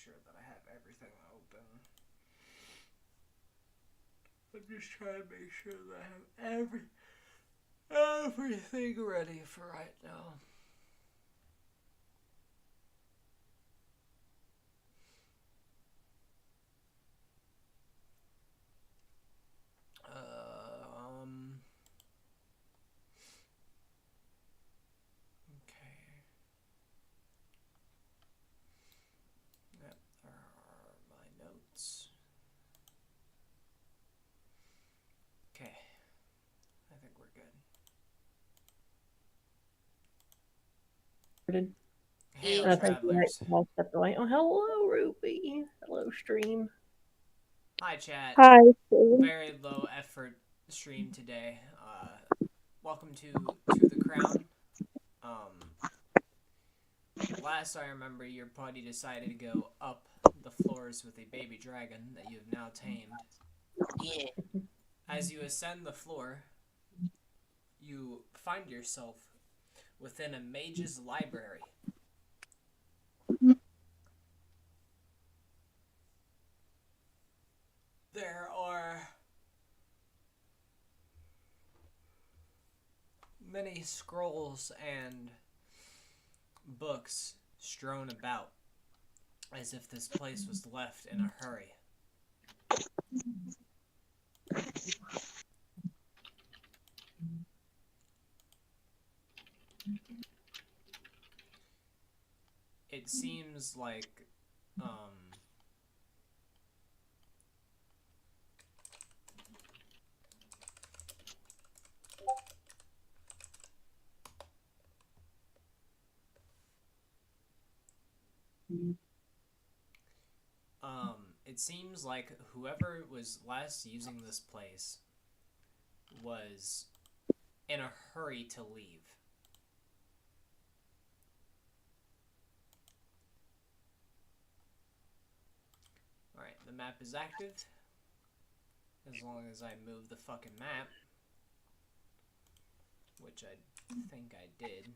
sure that I have everything open. I'm just trying to make sure that I have everything ready for right now. Okay. Yep, there are my notes. Okay. I think we're good. Hail, And I think you're right. travelers. I stepped away. Oh, hello, Ruby. Hello, stream. Hi, chat. Hi, Steve. Very low effort stream today. Welcome to the crown. Last I remember, your party decided to go up the floors with a baby dragon that you have now tamed. Yeah. As you ascend the floor, you find yourself within a mage's library. There are many scrolls and books strewn about, as if this place was left in a hurry. It seems like it seems like whoever was last using this place was in a hurry to leave. Alright, the map is active. As long as I move the fucking map. Which I think I did.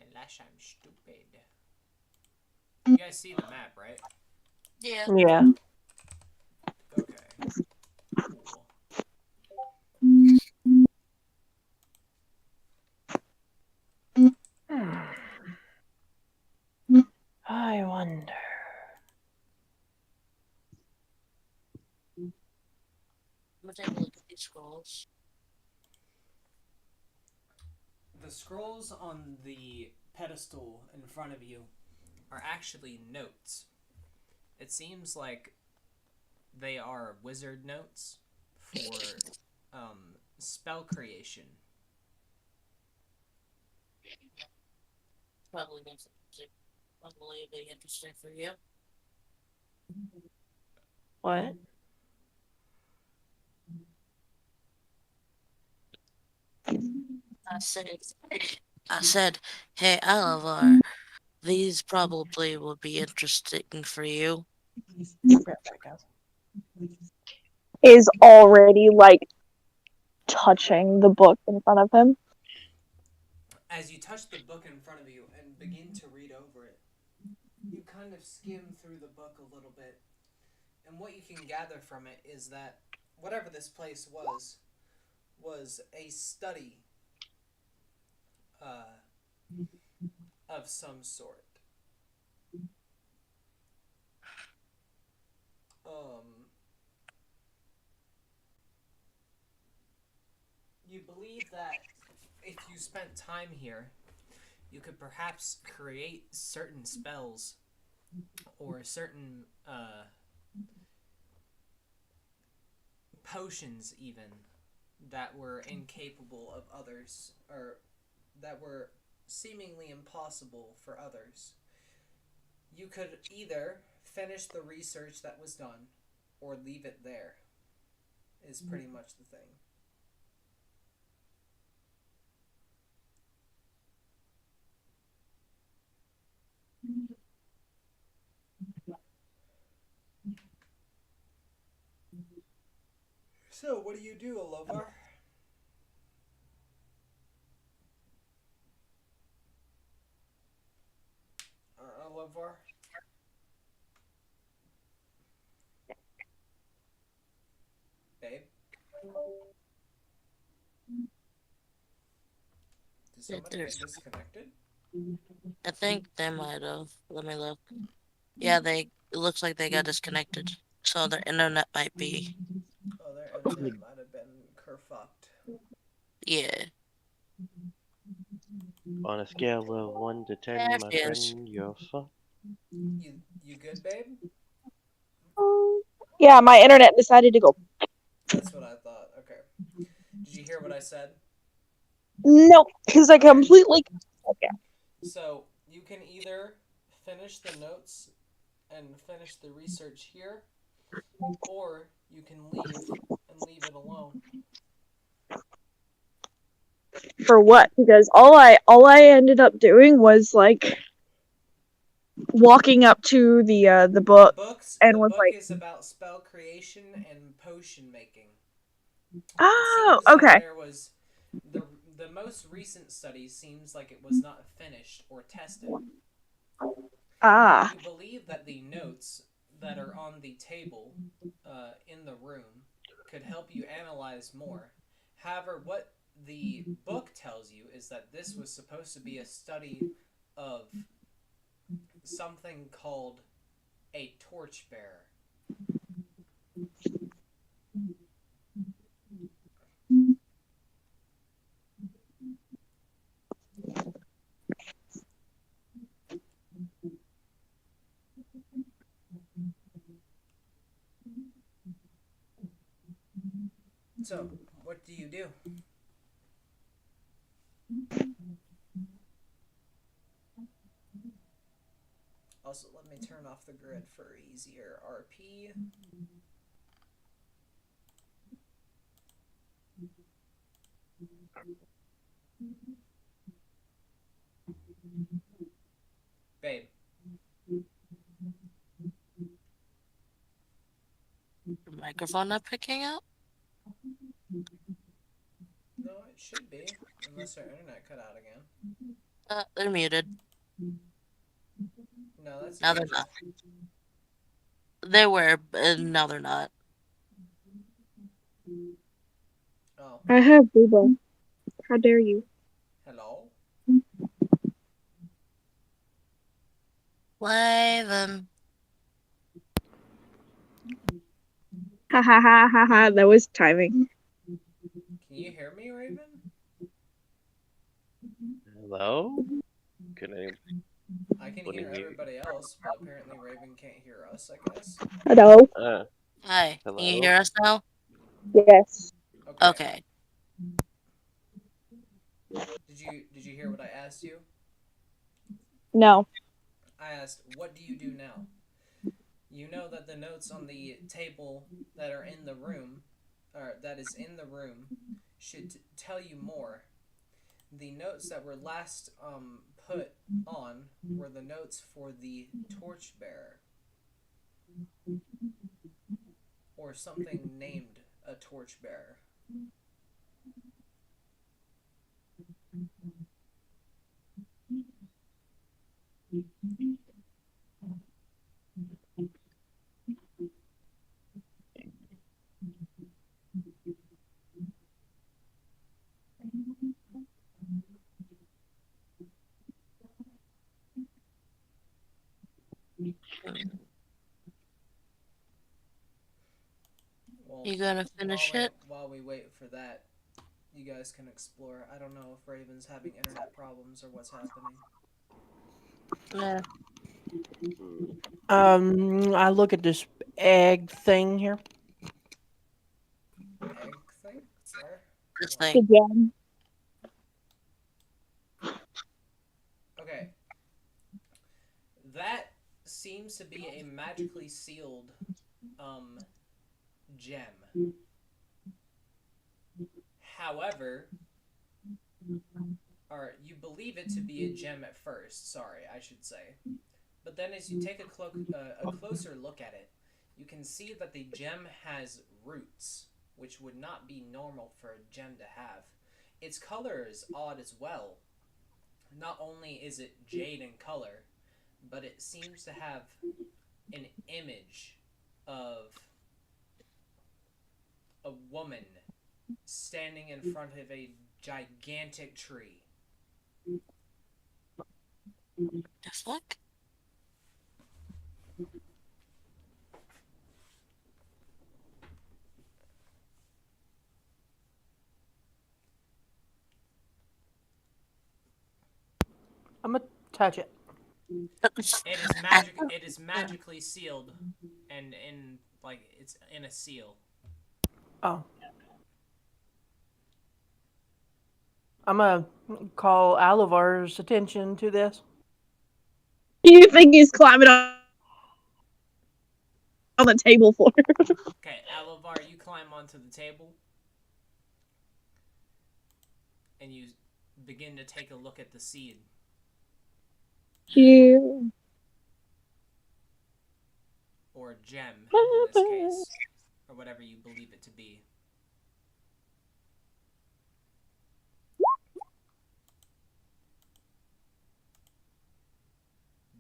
Unless I'm stupid. You guys see the map, right? Yeah. Yeah. Okay. Cool. I wonder. I'm gonna take a look at these scrolls. The scrolls on the pedestal in front of you are actually notes. It seems like they are wizard notes for spell creation. Probably be interesting for you. What? I said, hey, Alavar, these probably will be interesting for you. Is already like touching the book in front of him. As you touch the book in front of you and begin to read over it, you kind of skim through the book a little bit, and what you can gather from it is that whatever this place was a study of some sort. You believe that if you spent time here, you could perhaps create certain spells or certain potions even that were incapable of others, or that were seemingly impossible for others. You could either finish the research that was done or leave it there, is pretty much the thing. So, what do you do, Alovar? Elevar? Babe? Did That somebody get there's, disconnected? I think they might have. Let me look. Yeah, it looks like they got disconnected. So their internet might be, Oh, their internet might have been kerfucked. yeah. On a scale of 1 to 10, There my she is. friend, you're fucked. You good, babe? Yeah, my internet decided to go. That's what I thought. Okay. Did you hear what I said? Nope, because I Okay. completely. Okay. So you can either finish the notes and finish the research here, or you can leave and leave it alone. For what? Because all I ended up doing was like walking up to the The book books and the was book like, is about spell creation and potion making. It oh, seems that okay. there was the the most recent study seems like it was not finished or tested. Ah, You believe that the notes that are on the table in the room could help you analyze more. However, what the book tells you is that this was supposed to be a study of something called a torchbearer. So, what do you do? Also, let me turn off the grid for easier RP. Babe, Your microphone not picking up? no, it should be, unless our internet cut out again. They're muted. No, that's Now they're muted. not. They were, but now they're not. Oh, I have Booba. How dare you? hello? Raven. Ha ha ha ha ha. That was timing. Can you hear me, Raven? Hello? Can I can anybody hear hear? everybody else, but apparently Raven can't hear us, I guess. Hello. Hi. Can you Hello? hear us now? Yes. Okay. Okay. Did you hear what I asked you? No. I asked, "What do you do now?" You know that the notes on the table that are in the room, or that is in the room, should tell you more. The notes that were last put on were the notes for the torchbearer, or something named a torchbearer. You Well, gonna while finish we it? You gonna while finish we it? while we wait for that, you guys can explore. I don't know if Raven's having internet problems or what's happening. Yeah. Hmm. I look at this egg thing here. Egg thing? Where? This What? thing. Again. Okay. That seems to be a magically sealed um gem. However, or you believe it to be a gem at first, sorry, I should say. But then as you take a closer look at it, you can see that the gem has roots, which would not be normal for a gem to have. Its color is odd as well. Not only is it jade in color, but it seems to have an image of a woman standing in front of a gigantic tree. The fuck? I'm gonna touch it. It is magically sealed, and in like it's in a seal. Oh. I'm gonna call Alivar's attention to this. You think he's climbing on the table for her? Okay, Alavar, you climb onto the table, and you begin to take a look at the seed. Cute. Or gem, in this case. Or whatever you believe it to be.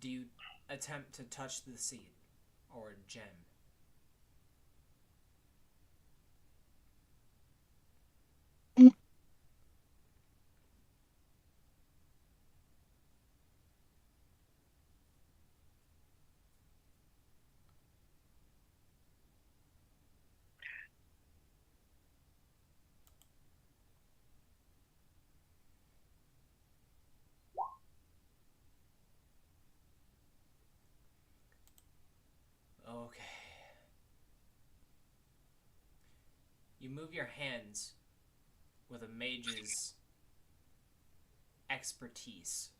Do you attempt to touch the seed? Or gem? Okay. You move your hands with a mage's expertise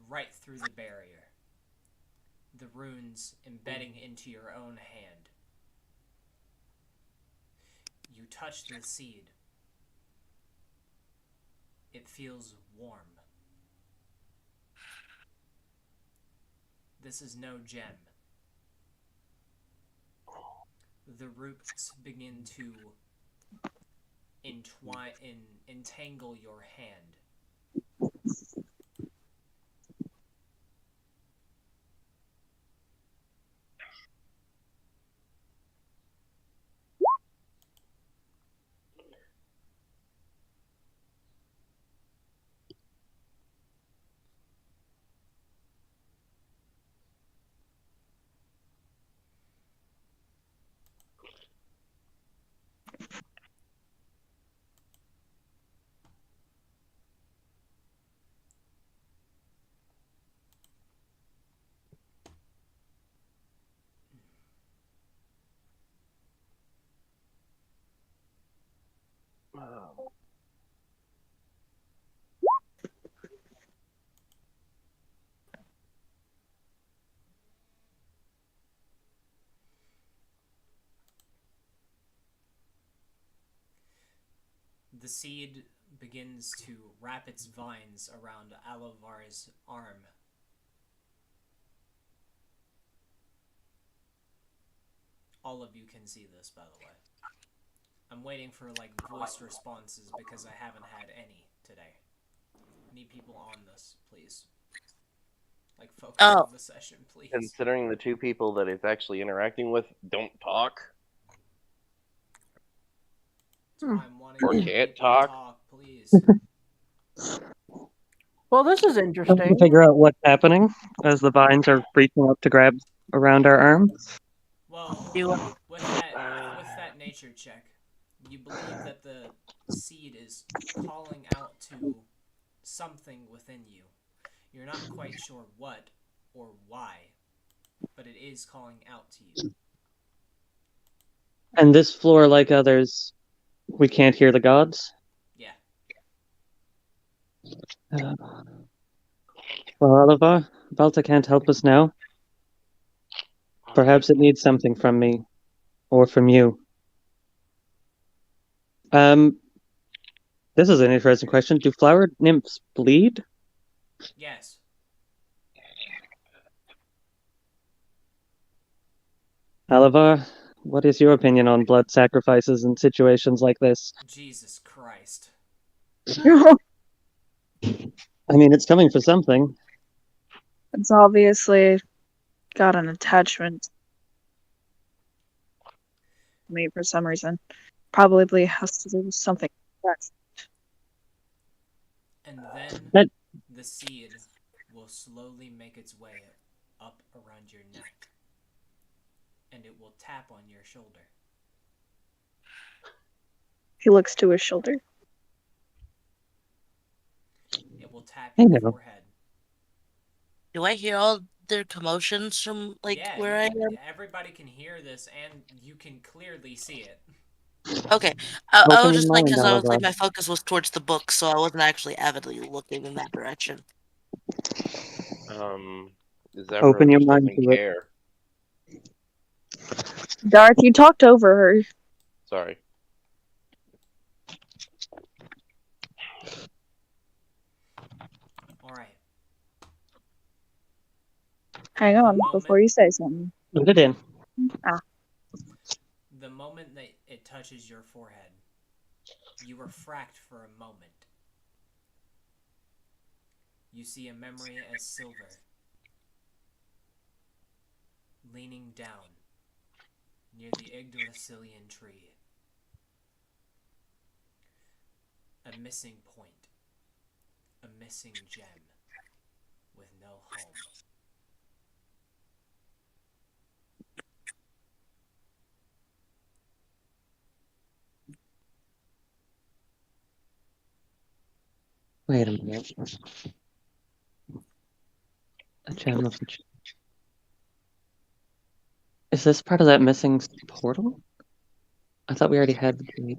right through the barrier, the runes embedding into your own hand. You touch the seed. It feels warm. This is no gem. The roots begin to entangle your hand. The seed begins to wrap its vines around Alavar's arm. All of you can see this, by the way. I'm waiting for like voice responses because I haven't had any today. I need people on this, please. Like focus on the session, please. Considering the two people that it's actually interacting with don't talk. That's why I'm wanting Or more can't people to talk. talk, please. Well, this is Trying to interesting. figure out what's happening as the vines are reaching up to grab around our arms. Well, with that nature check, you believe that the seed is calling out to something within you. You're not quite sure what or why, but it is calling out to you. And this floor, like others, we can't hear the gods? Yeah. Well, Oliver, Balta can't help us now. Perhaps it needs something from me. Or from you. This is an interesting question. Do flower nymphs bleed? Yes. Oliver, what is your opinion on blood sacrifices in situations like this? Jesus Christ. I mean, it's coming for something. It's obviously got an attachment to me for some reason. Probably has to do with something. And then That- the seed will slowly make its way up around your neck, and it will tap on your shoulder. He looks to his shoulder. It will tap I your know. forehead. Do I hear all their commotions from Yeah, where I am? everybody can hear this, and you can clearly see it. Okay, I Open was your just like, mind, because I was like, Oliver. my focus was towards the book, so I wasn't actually avidly looking in that direction. Is everyone Open your just mind doesn't to it. care? Darth, you talked over her. Sorry. All right. Hang on before you say something. Put it in. The moment that it touches your forehead, you refract for a moment. You see a memory as silver, leaning down near the Yggdrasilian tree. A missing point, a missing gem with no home. Wait a minute. A gem of the. Is this part of that missing portal? I thought we already had the trade.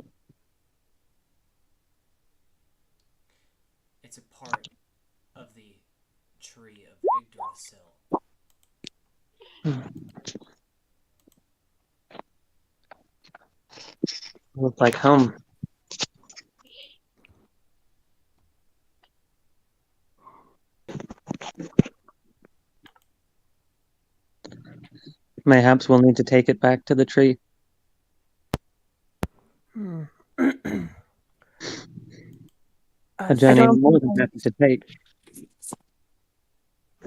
It's a part of the tree of Yggdrasil. Looks like home. Mayhaps we'll need to take it back to the tree. A journey don't more think than happy to take.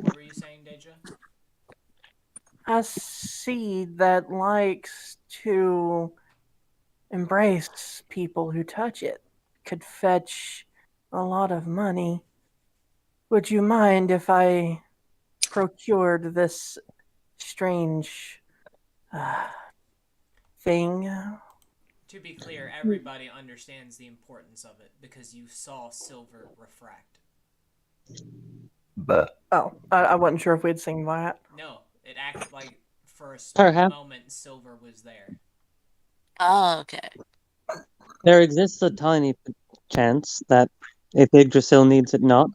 What were you saying, Deja? A seed that likes to embrace people who touch it could fetch a lot of money. Would you mind if I procured this strange thing? To be clear, everybody understands the importance of it because you saw silver refract. But I wasn't sure if we'd seen that. No, it acted like for a split Perhaps moment silver was there. Oh, okay. there exists a tiny chance that if Yggdrasil needs it not,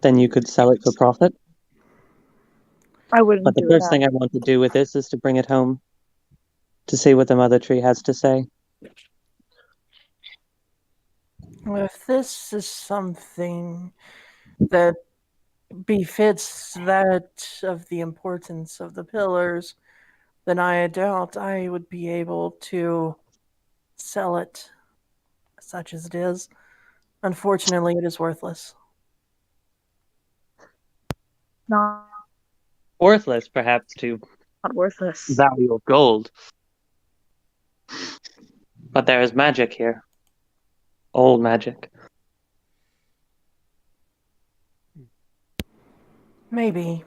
then you could sell it for profit. I But wouldn't the do first that. thing I want to do with this is to bring it home to see what the mother tree has to say. If this is something that befits that of the importance of the pillars, then I doubt I would be able to sell it such as it is. Unfortunately, it is worthless. Not Worthless, perhaps, to worthless. value of gold. But there is magic here. Old magic. Maybe.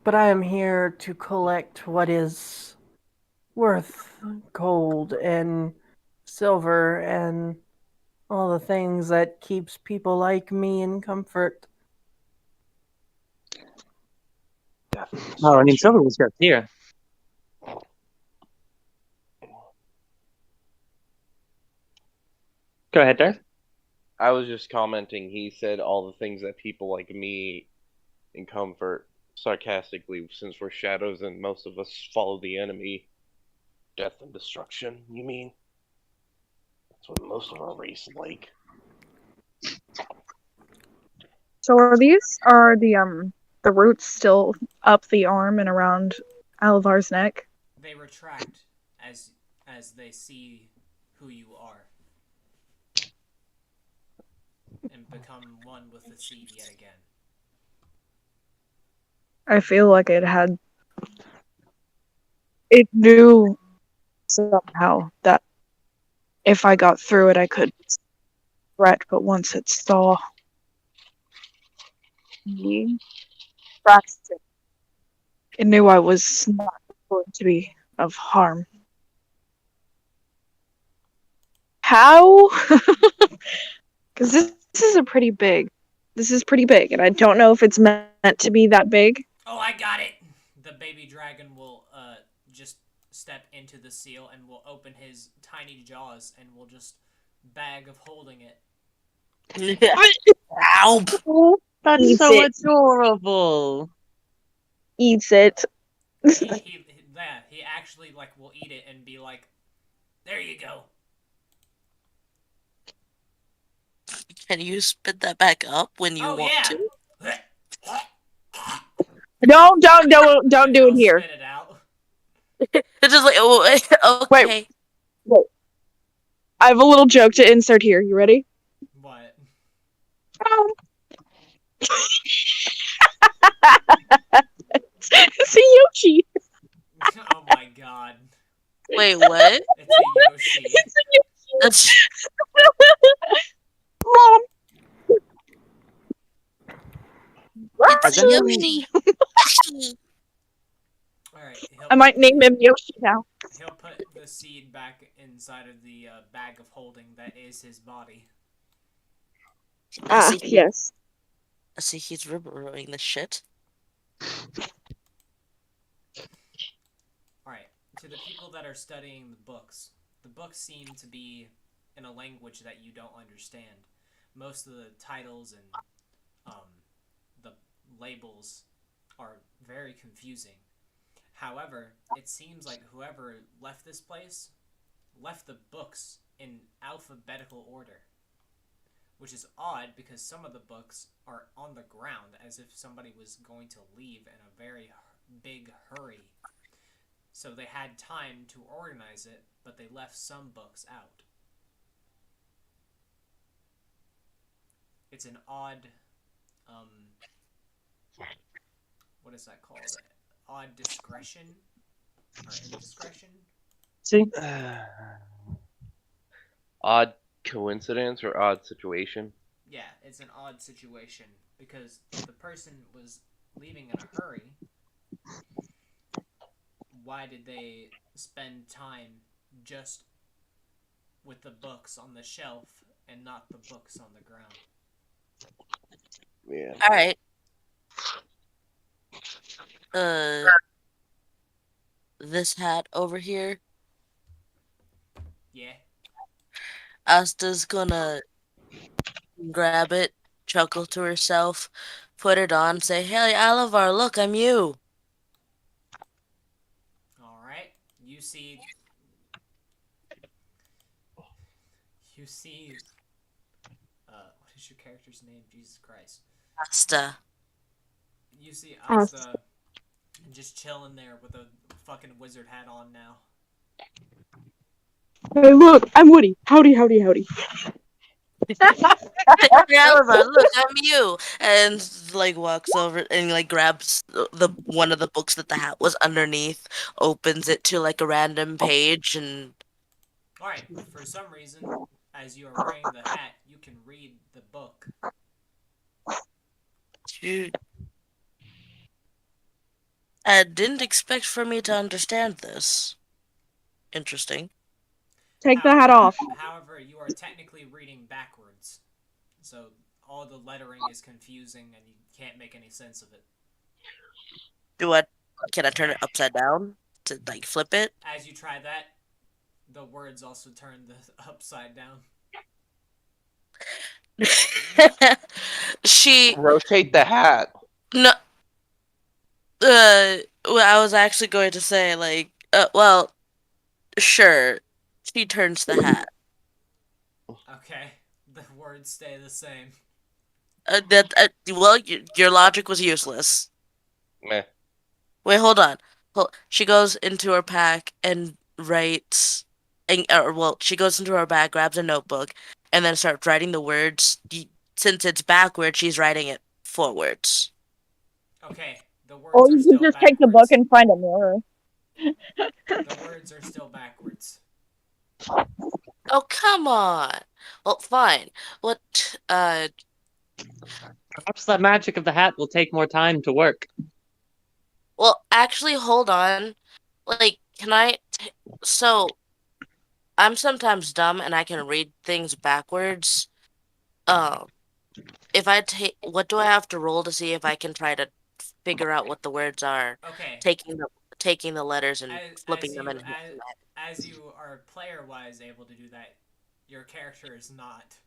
But I am here to collect what is worth gold and silver and all the things that keeps people like me in comfort. Oh, I mean, silver was just here. Go ahead, Darth. I was just commenting. He said all the things that people like me in comfort sarcastically, since we're shadows and most of us follow the enemy. Death and destruction, you mean? That's what most of our race like. So are the roots still up the arm and around Alvar's neck? They retract as they see who you are and become one with the seed yet again. I feel like it knew somehow that if I got through it, I could threat. But once it saw me, Braxton, it knew I was not going to be of harm. How? Because this is a pretty big. This is pretty big, and I don't know if it's meant to be that big. Oh, I got it! The baby dragon will just step into the seal and will open his tiny jaws and will just bag of holding it. Ow! That's Eats so it. adorable. Eats it. He actually like will eat it and be like, there you go. Can you spit that back up when you Oh want yeah. to? Don't do it I'll here. spit it out. It's just like, oh, Wait, okay. wait. I have a little joke to insert here. You ready? What? It's a Yoshi. Oh my god. Wait, what? It's a Yoshi. It's a Yoshi. That's Mom. it's Yoshi. Alright, I might name him Yoshi now. he'll put the seed back inside of the bag of holding that is his body. Yes. I see he's ribberowing this shit. Alright, to the people that are studying the books seem to be in a language that you don't understand. Most of the titles and the labels are very confusing. However, it seems like whoever left this place left the books in alphabetical order, which is odd because some of the books are on the ground as if somebody was going to leave in a very big hurry. So they had time to organize it, but they left some books out. It's an odd, what is that called? Odd discretion or indiscretion? See? Odd coincidence or odd situation? Yeah, it's an odd situation because if the person was leaving in a hurry, why did they spend time just with the books on the shelf and not the books on the ground? Yeah. All right. This hat over here. Yeah. Asta's gonna grab it, chuckle to herself, put it on, say, "Hey, Alavar, look, I'm you." All right. You see. You see. What is your character's name? Jesus Christ. Asta. You see Asta just chilling there with a fucking wizard hat on now. Hey, look, I'm Woody. Howdy, howdy, howdy. Hey, Alavar, look, I'm you, and like walks over and like grabs the one of the books that the hat was underneath, opens it to like a random page, and All right. For some reason, as you are wearing the hat, you can read the book. you I didn't expect for me to understand this. Interesting. Take the hat off. However, you are technically reading backwards, so all the lettering is confusing and you can't make any sense of it. Do I? Can I turn it upside down to like flip it? As you try that, the words also turn the upside down. She Rotate the hat. no. Well, I was actually going to say like, well, sure. She turns the hat. Okay, the words stay the same. Well, your logic was useless. Meh. Wait, hold on. She goes into her pack and writes, and or well, she goes into her bag, grabs a notebook, and then starts writing the words. Since it's backwards, she's writing it forwards. Okay, The Or words are you can still just take the book backwards. and find a mirror. The words are still backwards. Oh, come on. Well, fine. What, Perhaps the magic of the hat will take more time to work. well, actually, hold on. Like, so, I'm sometimes dumb and I can read things backwards. Um, if I take, what do I have to roll to see if I can try to figure out what the words are? Okay. Taking the taking the letters and As flipping as them you in my as head. as you are player wise able to do that, your character is not.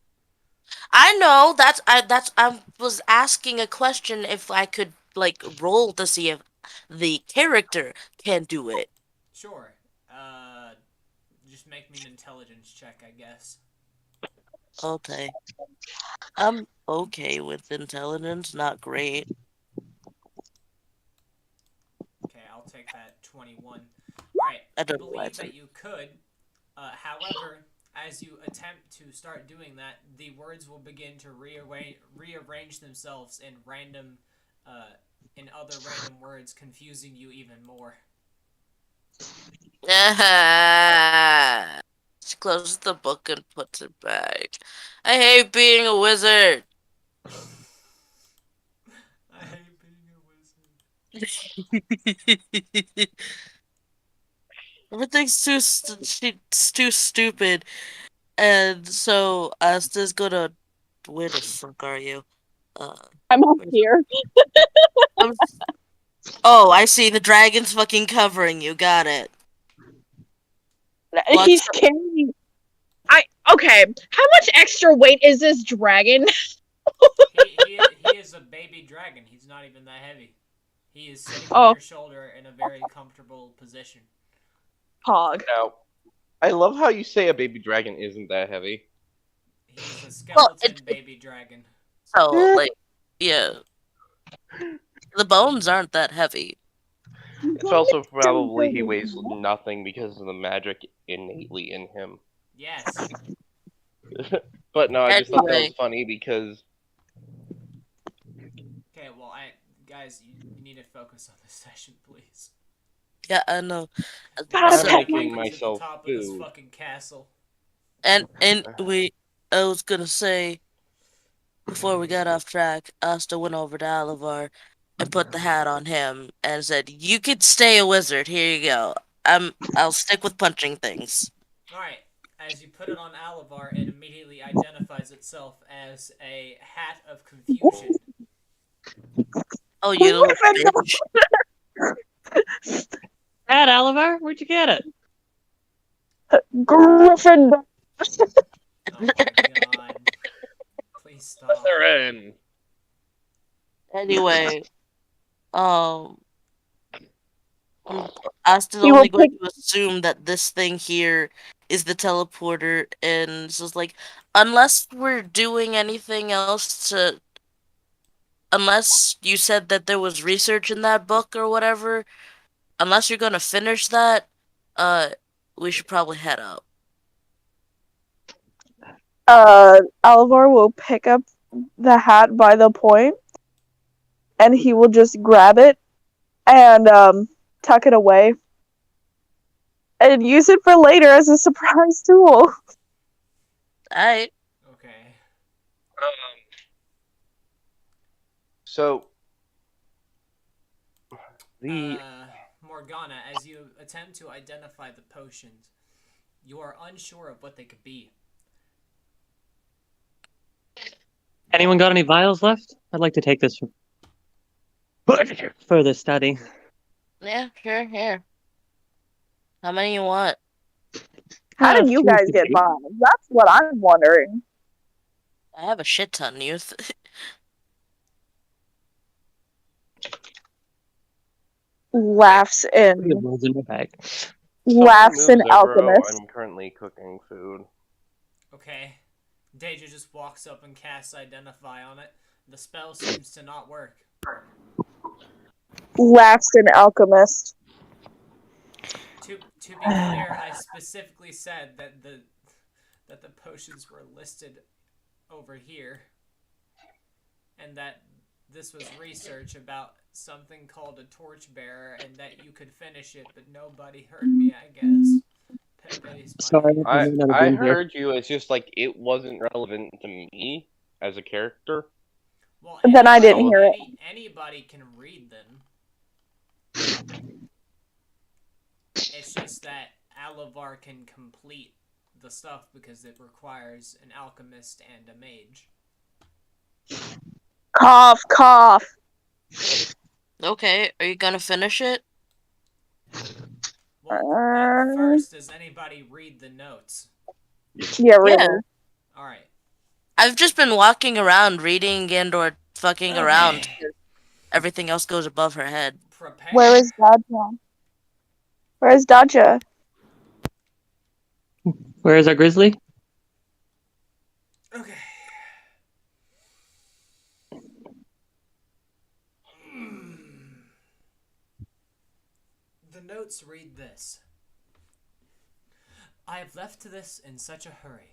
I know I was asking a question if I could like roll to see if the character can do it. Sure. Just make me an intelligence check, I guess. Okay. I'm okay with intelligence, not great. Okay, I'll take that 21. All right, I you don't know why believe it's that you could. However, as you attempt to start doing that, the words will begin to rearrange themselves uh, in other random words, confusing you even more. She closes the book and puts it back. I hate being a wizard. I hate being a Everything's too stupid, and so Asta's gonna. Where the fuck are you? Uh, I'm up where's- here. I'm- oh, I see. The dragon's fucking covering you. Got it. What's He's carrying. Okay. How much extra weight is this dragon? He is a baby dragon. He's not even that heavy. He is sitting on Oh, your shoulder in a very comfortable position. Pog. Now, I love how you say a baby dragon isn't that heavy. He is a well? skeleton baby dragon. So like, yeah, the bones aren't that heavy. It's also probably he weighs nothing because of the magic innately in him. Yes. But no, I just thought that was Anyway, funny because Okay, well, guys, you need to focus on this session, please. yeah, I know. God, I'm So making Welcome to the myself top of this food. fucking castle. and I was gonna say before we got off track, Asta went over to Alivar and put the hat on him and said, "You could stay a wizard. Here you go. I'll stick with punching things." Alright, as you put it on Alavar, it immediately identifies itself as a hat of confusion. Oh, you little bitch! Hat, Oliver, where'd you get it? Gryffindor. Oh my god. Please stop. Slytherin. Anyway, um, Asta's He will only going pick. to assume that this thing here is the teleporter, and so it's like, unless we're doing anything else to, unless you said that there was research in that book or whatever, unless you're gonna finish that, uh, we should probably head up. Alvar will pick up the hat by the point, and he will just grab it and tuck it away and use it for later as a surprise tool. Alright. Okay. So the Morgana, as you attempt to identify the potions, you are unsure of what they could be. Anyone got any vials left? I'd like to take this for further study. Yeah, sure, here. How many you want? How did you 3 guys should get do. by? That's what I'm wondering. I have a shit ton, youth. Laughs Good in words in my bag. someone laughs in moves over. Oh, alchemist. I'm currently cooking food. Okay. Deja just walks up and casts Identify on it. The spell seems to not work. Laughs in alchemist. To be clear, I specifically said that the potions were listed over here, and that this was research about something called a torchbearer and that you could finish it, but nobody heard me, I guess. Pepe's my Sorry, I I may not have I been here. heard you. It's just like it wasn't relevant to me as a character. Well, Then I didn't anybody, So hear it. anybody can read them. It's just that Alavar can complete the stuff because it requires an alchemist and a mage. Cough, cough. Okay, are you gonna finish it? Well, first, does anybody read the notes? Yeah, Yeah. really. All right. I've just been walking around reading and or fucking around. Okay. Everything else goes above her head. Prepare. Where is Dodja? Where is Dodja? Where is our grizzly? Okay. The notes read this. I have left this in such a hurry.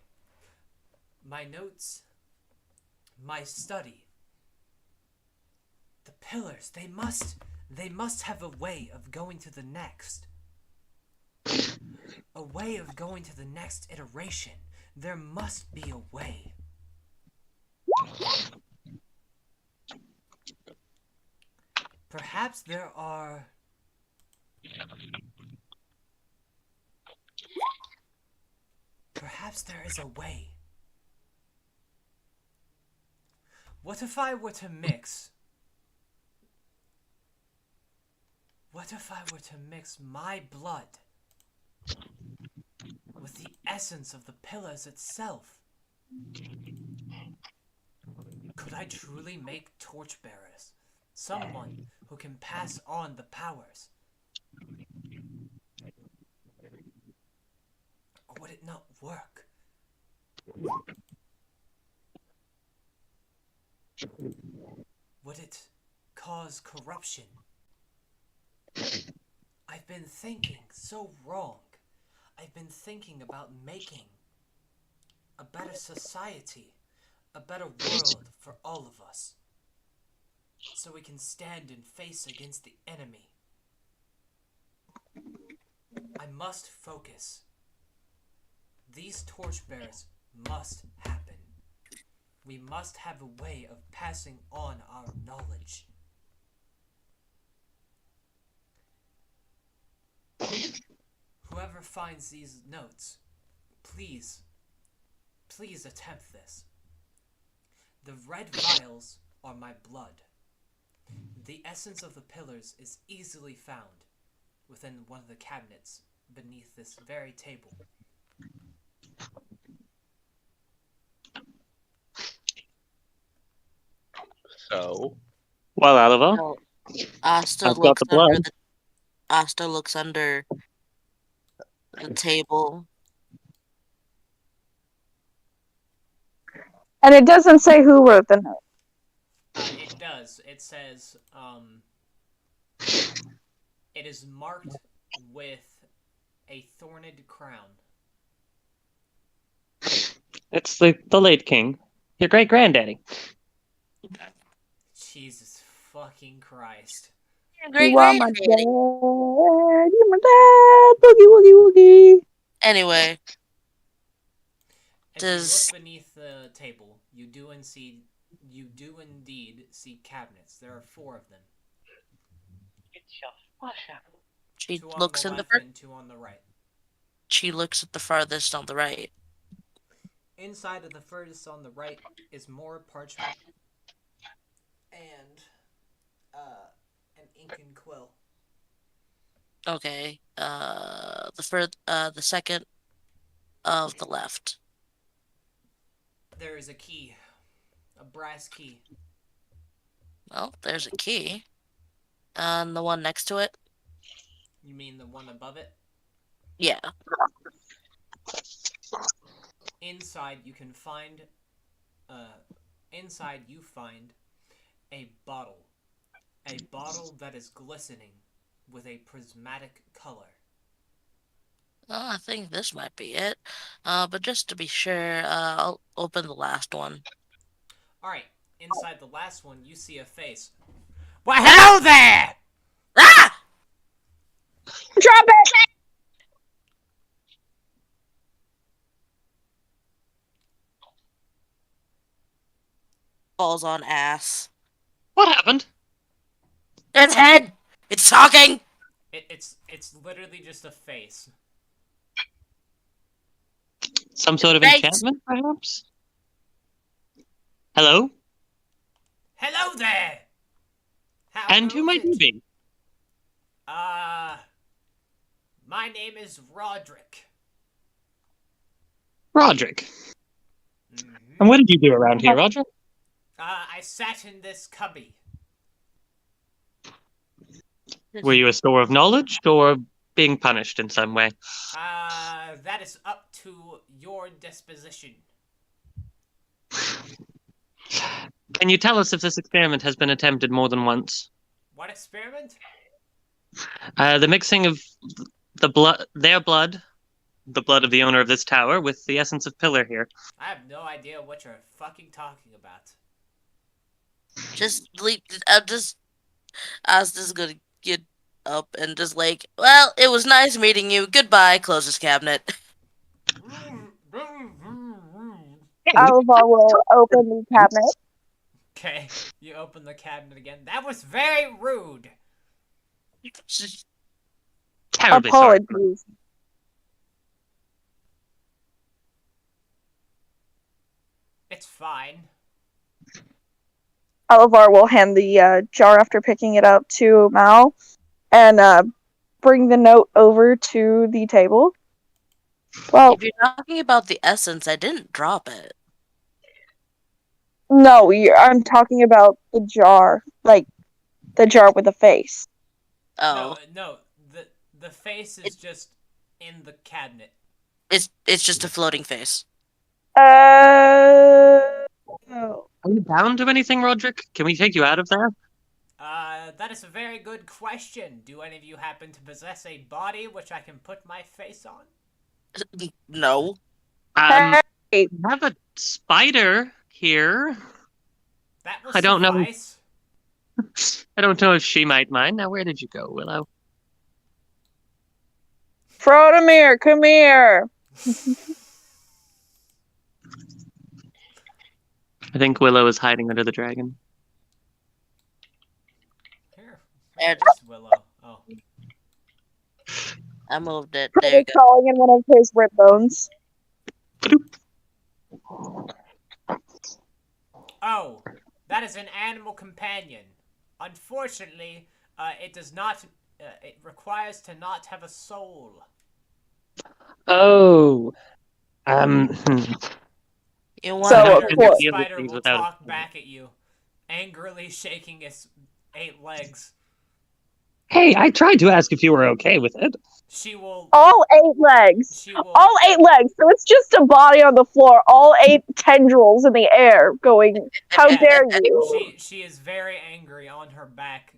My notes, my study. The pillars, they must have a way of going to the next. A way of going to the next iteration. There must be a way. Perhaps there are... Perhaps there is a way. What if I were to mix... What if I were to mix my blood with the essence of the pillars itself? Could I truly make torchbearers? Someone who can pass on the powers? Or would it not work? Would it cause corruption? I've been thinking so wrong. I've been thinking about making a better society, a better world for all of us, so we can stand and face against the enemy. I must focus. These torchbearers must happen. We must have a way of passing on our knowledge. Whoever finds these notes, please attempt this. The red vials are my blood. The essence of the pillars is easily found within one of the cabinets beneath this very table. So Well, Aliva, Oh, Asta I've got looks the under blood. the Asta looks under the table. And it doesn't say who wrote the note. It does. It says, it is marked with a thorned crown. It's the late king, your great granddaddy. Jesus fucking Christ. Great You are my granddaddy. dad. You're my dad. Boogie woogie woogie. Anyway, As does you look beneath the table, you do indeed see cabinets. There are 4 of them. she 2 on looks the in the left first? and 2 on the right. She looks at the farthest on the right. Inside of the furthest on the right is more parchment and an ink and quill. Okay. The second of the left. There is a key, a brass key. Well, there's a key. And the one next to it? You mean the one above it? Yeah. Inside you can find inside you find a bottle that is glistening with a prismatic color. Well, I think this might be it. But just to be sure, I'll open the last one. All right, inside the last one, you see a face. Well, hello there! Ah! Drop it! Falls on ass. What happened? Its head! It's talking! It's literally just a face. Some sort of Face. enchantment, perhaps? Hello? Hello there! How And who goes might you it? be? My name is Roderick. Roderick. Mm-hmm. And what did you do around here, Roderick? I sat in this cubby. Were you a store of knowledge, or being punished in some way? That is up to your disposition. Can you tell us if this experiment has been attempted more than once? What experiment? The mixing of the their blood, the blood of the owner of this tower, with the essence of Pillar here. I have no idea what you're fucking talking about. Just leave. I'm just. I was just gonna get up and just like, well, it was nice meeting you. Goodbye. Close this cabinet. Alvar will open the cabinet. Okay, you open the cabinet again. That was very rude. Terribly sorry. Apologies. It's fine. Alvar will hand the jar after picking it up to Mal and bring the note over to the table. Well, If you're talking about the essence, I didn't drop it. no, I'm talking about the jar, like the jar with the face. Oh, No. The face is just in the cabinet. it's just a floating face. Oh. Are you bound to anything, Roderick? Can we take you out of there? That is a very good question. Do any of you happen to possess a body which I can put my face on? No. We Hey, have a spider here. That will I don't know. suffice. I don't know if she might mind. Now, where did you go, Willow? Frodemir, come here. I think Willow is hiding under the dragon. Here. There it Where's Willow? Oh. I moved it. There you Frodo's go. calling in one of his rib bones. Oh, that is an animal companion. Unfortunately, it does not. It requires to not have a soul. Oh. You So, want of The course. spider will talk back at you, angrily shaking its 8 legs. Hey, I tried to ask if you were okay with it. She will. All 8 legs. She will. All 8 legs. So it's just a body on the floor. All 8 tendrils in the air going, how Yeah, dare you? She is very angry on her back.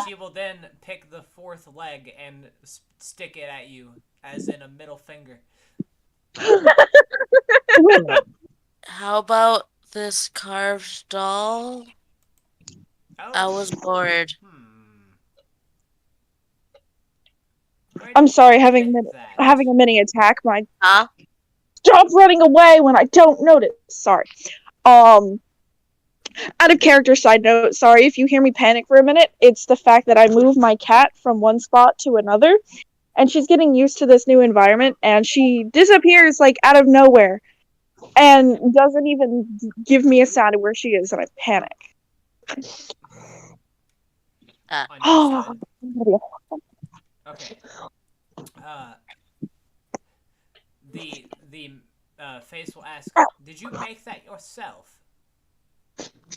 She will then pick the 4th leg and stick it at you, as in a middle finger. How about this carved doll? Oh. I was bored. Where I'm did sorry, you having get that? a mini attack. Huh? Stop running away when I don't notice. Sorry. Out of character side note, sorry if you hear me panic for a minute. It's the fact that I moved my cat from one spot to another, and she's getting used to this new environment, and she disappears like out of nowhere, and doesn't even give me a sound of where she is, and I panic. Understood. Okay. The face will ask, "Did you make that yourself?"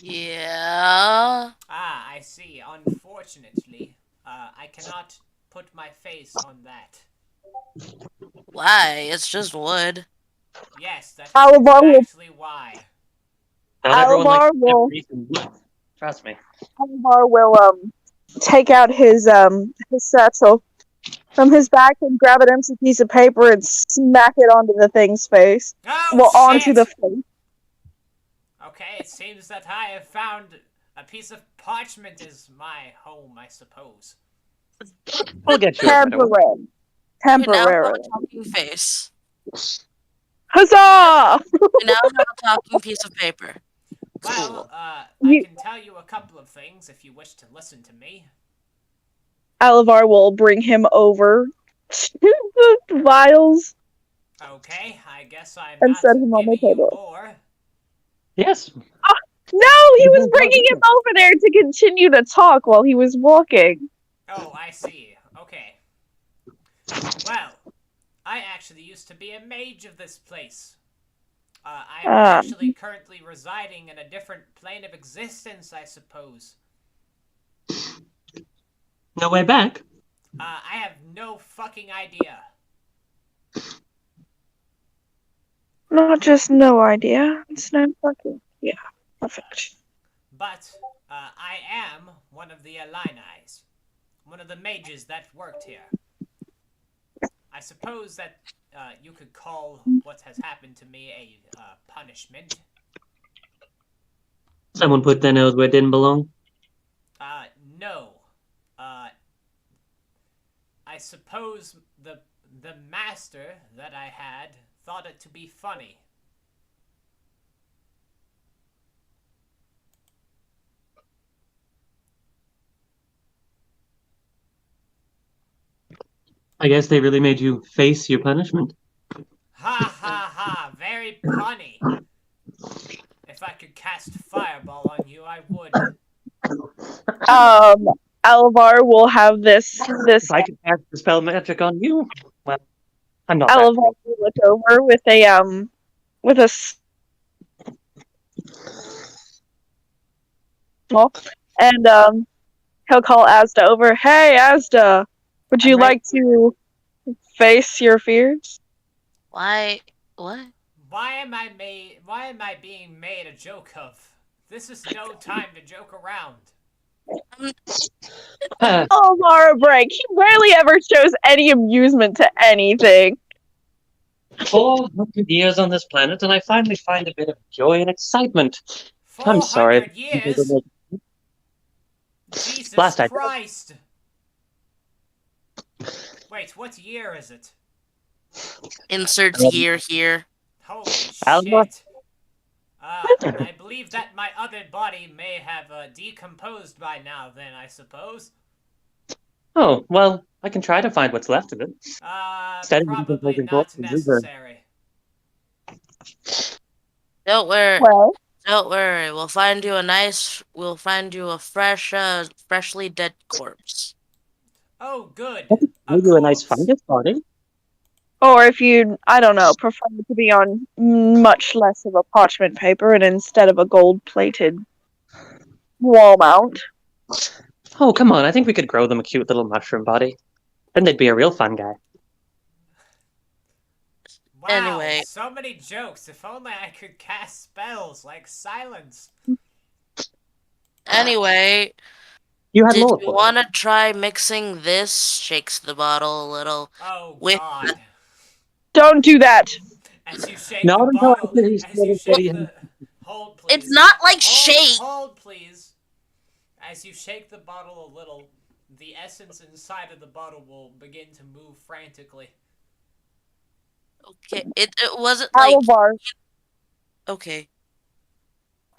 Yeah. Ah, I see. Unfortunately, I cannot put my face on that. Why? It's just wood. Yes, that's Alvar will- exactly why. Not everyone likes Alvar will everything. Trust me. Alvar will take out his satchel from his back and grab an empty piece of paper and smack it onto the thing's face. Oh, Well, onto shit! the face. Okay, it seems that I have found a piece of parchment is my home, I suppose. We'll get you a better one. Temporary. We now have a Temporarily. talking face. Huzzah! We now have a talking piece of paper. Well, Cool. I You, can tell you a couple of things if you wish to listen to me. Alavar will bring him over the vials Okay, I guess I'm and not set him on the giving you table. more. Yes. No, he was bringing him over there to continue to talk while he was walking. Oh, I see. Okay. Well, I actually used to be a mage of this place. I am Ah, actually currently residing in a different plane of existence, I suppose. No way back. I have no fucking idea. not just no idea. It's no fucking yeah. Perfect. But I am one of the Illini's, one of the mages that worked here. I suppose that you could call what has happened to me a punishment. Someone put their nose where it didn't belong. No. Uh, I suppose the master that I had thought it to be funny. I guess they really made you face your punishment. Ha ha ha! Very punny. If I could cast fireball on you, I would. Um, Alavar will have this If I could cast the spell magic on you, well, I'm not that Alavar great. will look over with a small and he'll call Asda over. Hey Asda, would I'm you ready. like to face your fears? Why? What? Why am I being made a joke of? This is no time to joke around. Uh, Alavar a break. He rarely ever shows any amusement to anything. 400 years on this planet, and I finally find a bit of joy and excitement. I'm sorry. 400 years? Jesus Last I Christ! Wait, what year is it? Insert Um, year here. Holy Alma? shit. I believe that my other body may have decomposed by now then, I suppose. Oh, well, I can try to find what's left of it. Instead of Probably decomposing not corpses, these are- necessary. Don't worry. Well, Don't worry. We'll find you a nice. We'll find you a freshly dead corpse. Oh, good. I could A give you a nice corpse. fungus body. or if you, I don't know, prefer to be on much less of a parchment paper and instead of a gold-plated wall mount. Oh, come on. I think we could grow them a cute little mushroom body. Then they'd be a real fun guy. Wow, Anyway. so many jokes. If only I could cast spells like silence. Anyway, You had did more you for it. want to try mixing this? Shakes the bottle a little. Oh, With God. Don't do that. As you shake Not the until bottle, after he's as you said shake he the... Hold, please. It's not like shake. Hold, please. As you shake the bottle a little, the essence inside of the bottle will begin to move frantically. Okay, it wasn't like Alavar. okay.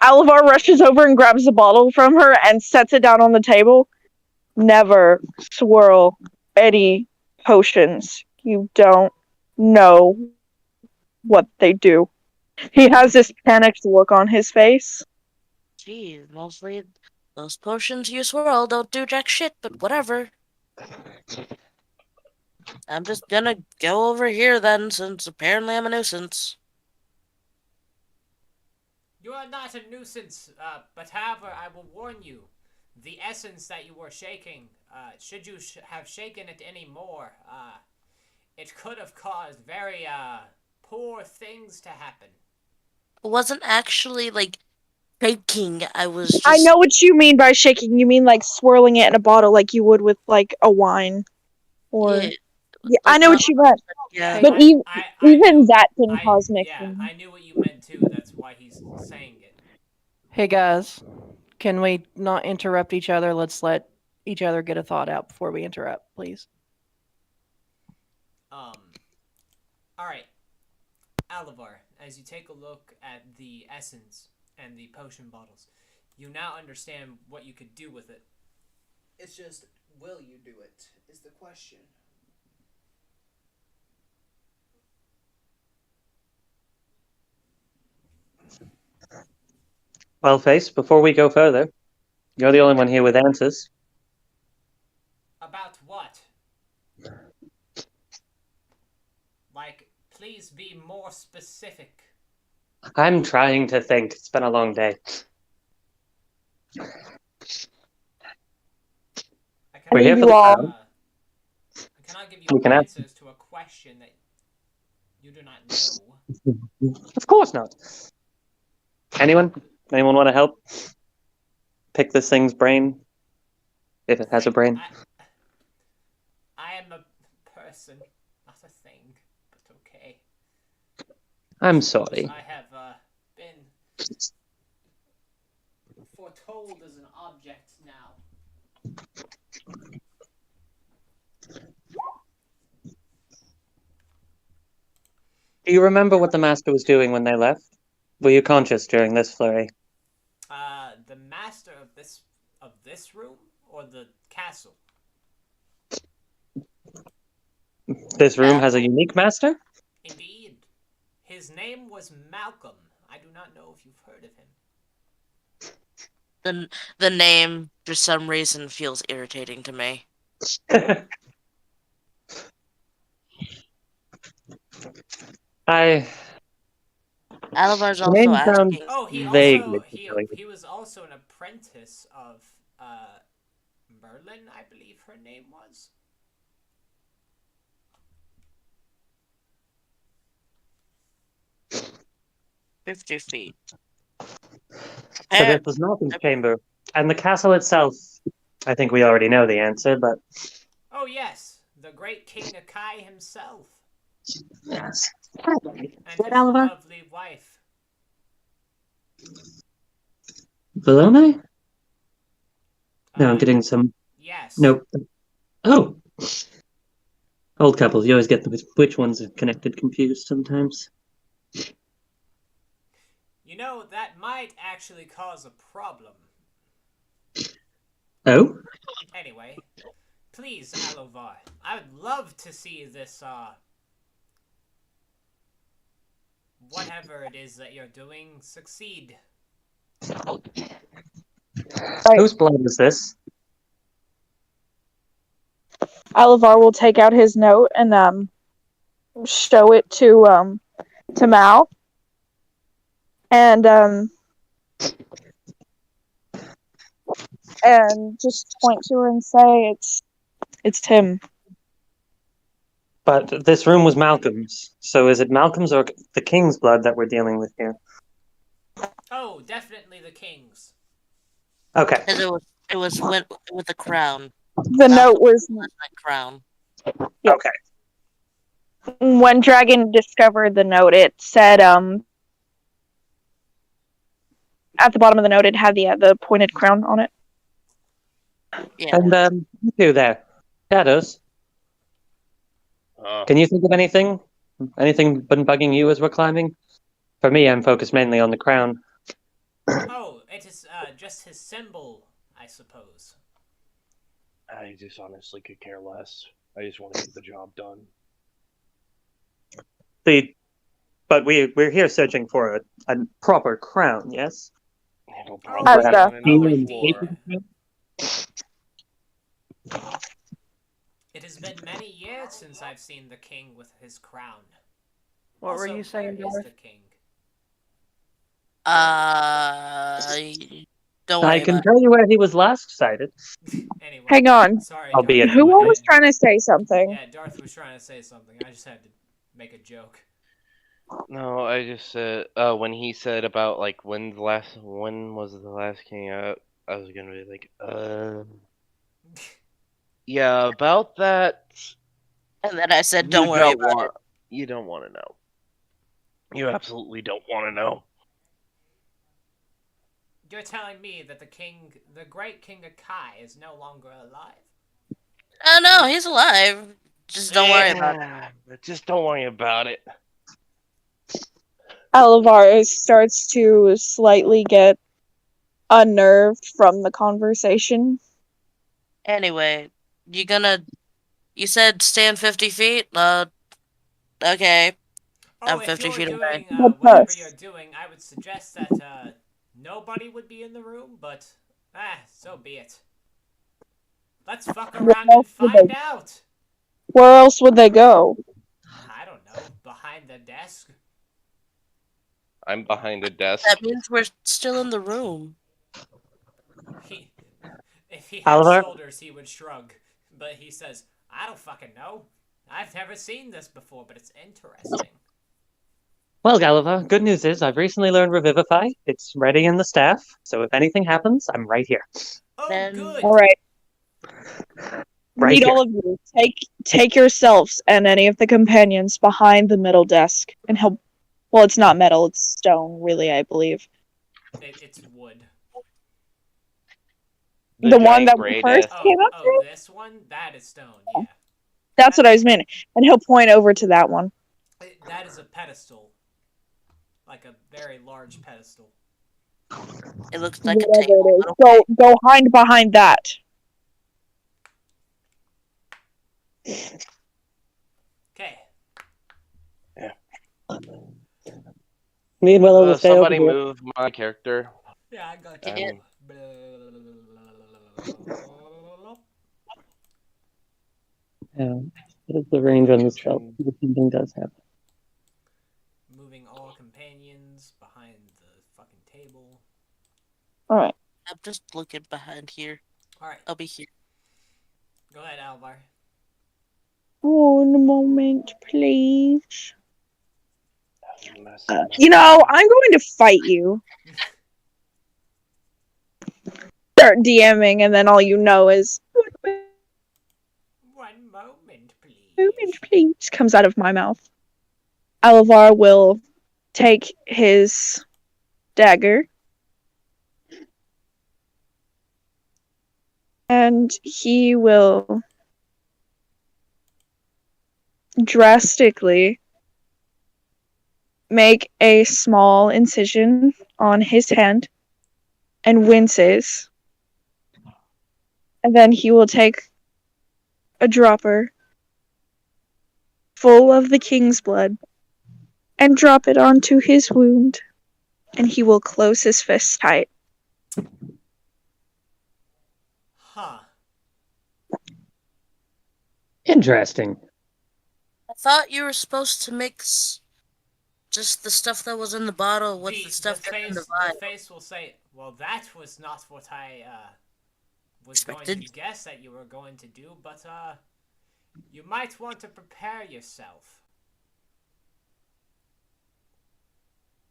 Alavar rushes over and grabs the bottle from her and sets it down on the table. Never swirl any potions. You don't know what they do. He has this panicked look on his face. Geez, mostly those potions you swirl don't do jack shit, but whatever. I'm just gonna go over here then, since apparently I'm a nuisance. You are not a nuisance, but however, I will warn you. The essence that you were shaking, should you have shaken it any more, it could have caused very, poor things to happen. It wasn't actually like shaking. I was I just know what you mean by shaking. You mean like swirling it in a bottle like you would with like a wine. Or yeah, yeah, I like know not what you meant. yeah. But I even knew, that can cause yeah, mixing. I knew what you meant too, that's why he's saying it. Hey guys, can we not interrupt each other? Let's let each other get a thought out before we interrupt, please. All right, Alivar. As you take a look at the essence and the potion bottles, you now understand what you could do with it. It's just, will you do it? Is the question. Well, Face, before we go further, you're the only one here with answers. About what? Like, please be more specific. I'm trying to think. It's been a long day. I I We're cannot here need for you the all. crown. I cannot give you We can ask. answers to a question that you do not know. Of course not. Anyone? Anyone want to help pick this thing's brain? If it has a brain. I am a person, not a thing, but okay. I'm Suppose sorry. I have been foretold as an object now. Do you remember what the master was doing when they left? Were you conscious during this flurry? The master of this room or the castle? This room has a Castle. unique master? Indeed. His name was Malcolm. I do not know if you've heard of him. The name, for some reason, feels irritating to me. I Alivar's the also name sounds asking. Oh, vaguely familiar. he was also an apprentice of Merlin, I believe her name was. 50 feet. So this was Malcolm's chamber. And the castle itself, I think we already know the answer, but Oh yes, the great King Akai himself yes. and his Alivar? lovely wife. Bologna? No, I'm Uh, getting some. yes. Nope. Oh, old couples. You always get which ones are connected confused sometimes. You know, that might actually cause a problem. Oh, Anyway, please, Alovar, I would love to see this, whatever it is that you're doing succeed. Right. whose blood is this? Alivar will take out his note and show it to Mal. And just point to her and say it's Tim. But this room was Malcolm's. So is it Malcolm's or the king's blood that we're dealing with here? Oh, definitely the king's. Okay. Because it was went with the crown. The Malcolm note was has that crown. yeah. Okay. When Dragon discovered the note, it said at the bottom of the note it had the pointed crown on it. Yeah. And you two there, Shadows. Can you think of anything? Anything been bugging you as we're climbing? For me, I'm focused mainly on the crown. Oh, it is just his symbol, I suppose. I just honestly could care less. I just want to get the job done. But we're here searching for a proper crown, yes? It'll Oh, probably be on oh, another indeed. floor. It has been many years since I've seen the king with his crown. What Also, were you saying, where is Darth? the king? Don't I worry can about tell you where he was last sighted. Anyway, Hang on. sorry, I'll be Darth. at Who the all was trying to say something? Yeah, Darth was trying to say something. I just had to make a joke. No, I just said when he said about like when was the last king out, I was gonna be like, yeah, about that. it. And then I said, You don't worry don't about want. it. You don't want to know. You absolutely don't want to know. You're telling me that the great King Akai, is no longer alive? Oh no, he's alive. Just don't worry about it. But just don't worry about it. Alavar starts to slightly get unnerved from the conversation. Anyway, you said stand 50 feet? Okay. Oh, I'm if 50 you're feet away. doing But whatever you're us, doing, I would suggest that nobody would be in the room, but so be it. Let's fuck where around and else would find they, out. where else would they go? I don't know, behind the desk. I'm behind a desk. That means we're still in the room. He, if he had Oliver? shoulders, he would shrug. But he says, "I don't fucking know. I've never seen this before, but it's interesting." Well, Gulliver, good news is I've recently learned Revivify. It's ready in the staff, so if anything happens, I'm right here. Oh, Then All good. right, Right need here. all of you take yourselves and any of the companions behind the middle desk, and he'll. Well, it's not metal; it's stone, really, I believe. It's wood. The one giant that we gray first desk. came up to. This one? That is stone, yeah. That's what I was meaning, and he'll point over to that one. That is a pedestal. Like a very large pedestal. it looks like a Whatever table. it is, But okay. go hind behind that. Okay. Me and Willow will stay over Somebody here. move my character. Yeah, I got you. you. What is the range on this spell? The something does happen. Moving all companions behind the fucking table. All right. I'm just looking behind here. Alright, I'll be here. go ahead, Alvar. One moment, please. You know, I'm going to fight you. Start DMing, and then all you know is One moment, please. moment, please, comes out of my mouth. Alavar will take his dagger and he will drastically make a small incision on his hand and winces. And then he will take a dropper full of the king's blood and drop it onto his wound. And he will close his fist tight. Huh. Interesting. I thought you were supposed to mix just the stuff that was in the bottle with the stuff that's in the The vial. face will say, "Well, that was not what I was going Expected. to guess that you were going to do, but you might want to prepare yourself."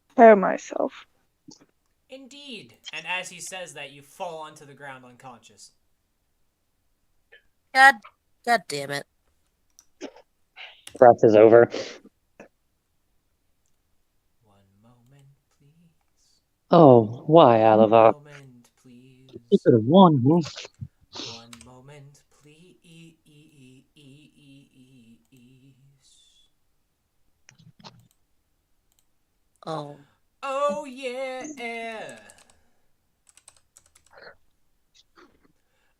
Prepare myself. Indeed. And as he says that, you fall onto the ground unconscious. God damn it. Breath is over. One moment, please. Oh, why, One Alavar? moment, please. You could have warned me. One moment, please. Oh. Oh yeah.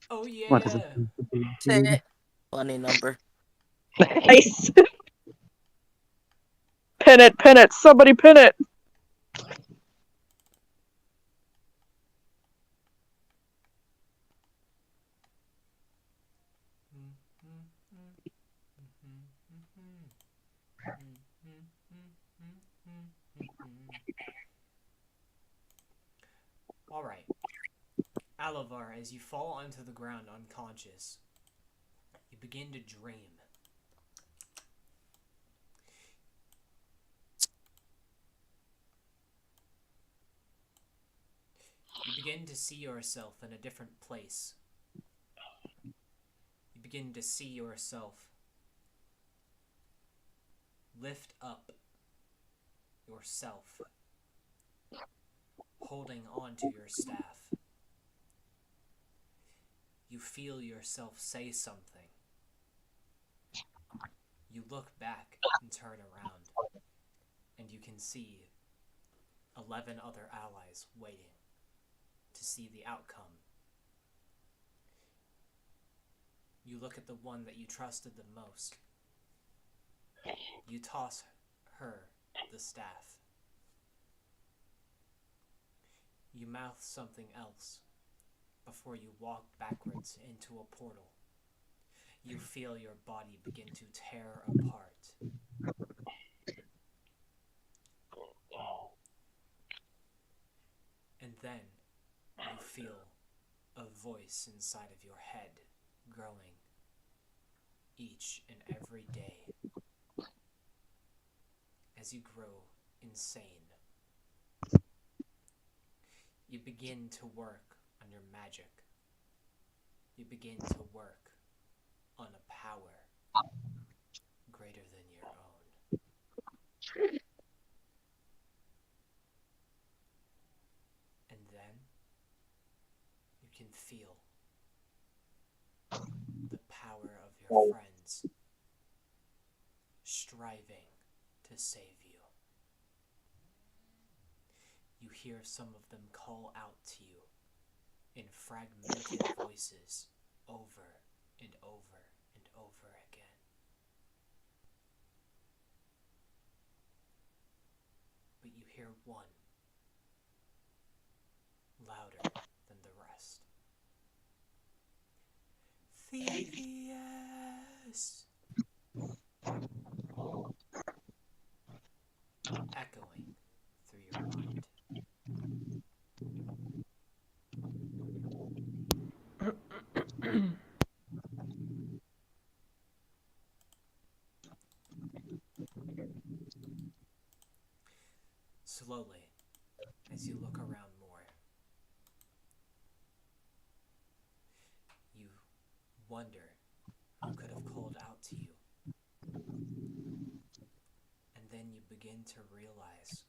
Oh What is yeah. it? Funny number. Nice. Pin it. Somebody pin it. All right. Alavar, as you fall onto the ground unconscious, you begin to dream. You begin to see yourself in a different place. You begin to see yourself lift up yourself holding on to your staff. You feel yourself say something. You look back and turn around, and you can see 11 other allies waiting to see the outcome. You look at the one that you trusted the most. You toss her the staff. You mouth something else before you walk backwards into a portal. You feel your body begin to tear apart. And then you feel a voice inside of your head growing each and every day as you grow insane. You begin to work on your magic. You begin to work on a power greater than your own. And then you can feel the power of your friends striving to save you. You hear some of them call out to you in fragmented voices over and over and over again. But you hear one louder than the rest. Thievius! Echoing through your mind. Slowly, as you look around more, you wonder who could have called out to you. And then you begin to realize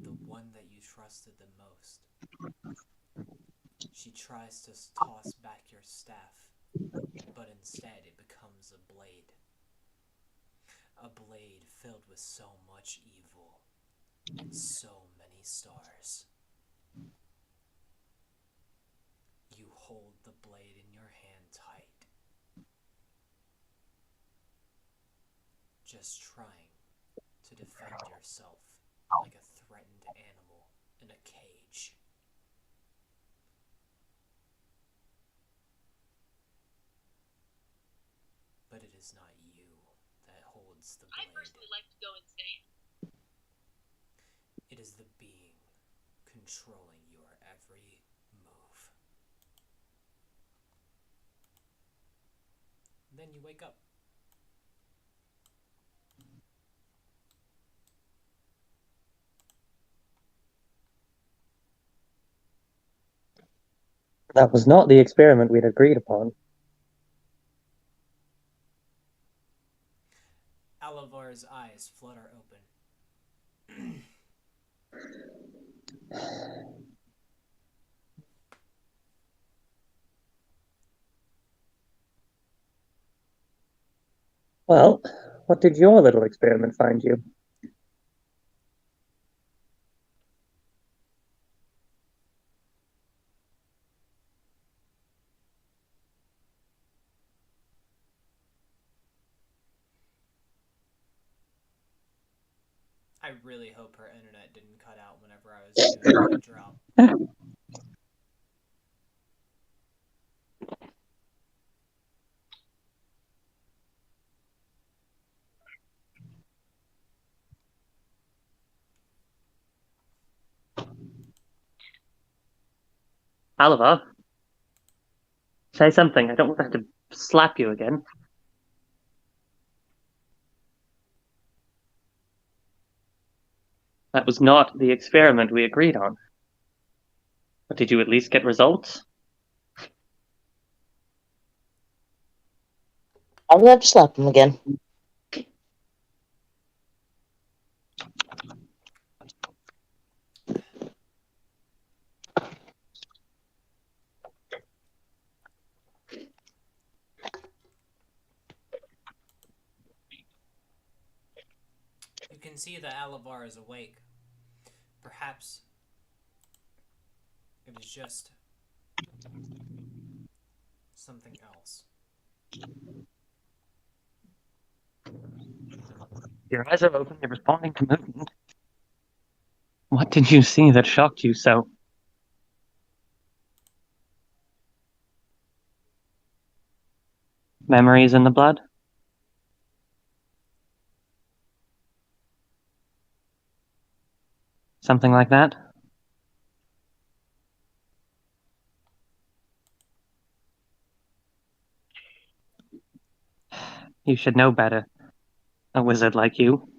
the one that you trusted the most. She tries to toss back your staff, but instead it becomes a blade. A blade filled with so much evil and so many stars. You hold the blade in your hand tight, just trying to defend yourself like a threatened animal in a cage. But it is not you that holds the blade. I personally like to go insane. It is the being controlling your every move. Then you wake up. That was not the experiment we'd agreed upon. Alavar's eyes flutter open. Well, what did your little experiment find you? I really hope her internet didn't cut out whenever I was doing my drop. Alavar? Say something. I don't want to have to slap you again. That was not the experiment we agreed on. But did you at least get results? I will have to slap him again. can see that Alavar is awake. Perhaps it is just something else. Your eyes are open, you're responding to movement. What did you see that shocked you so? Memories in the blood? Something like that? You should know better. A wizard like you.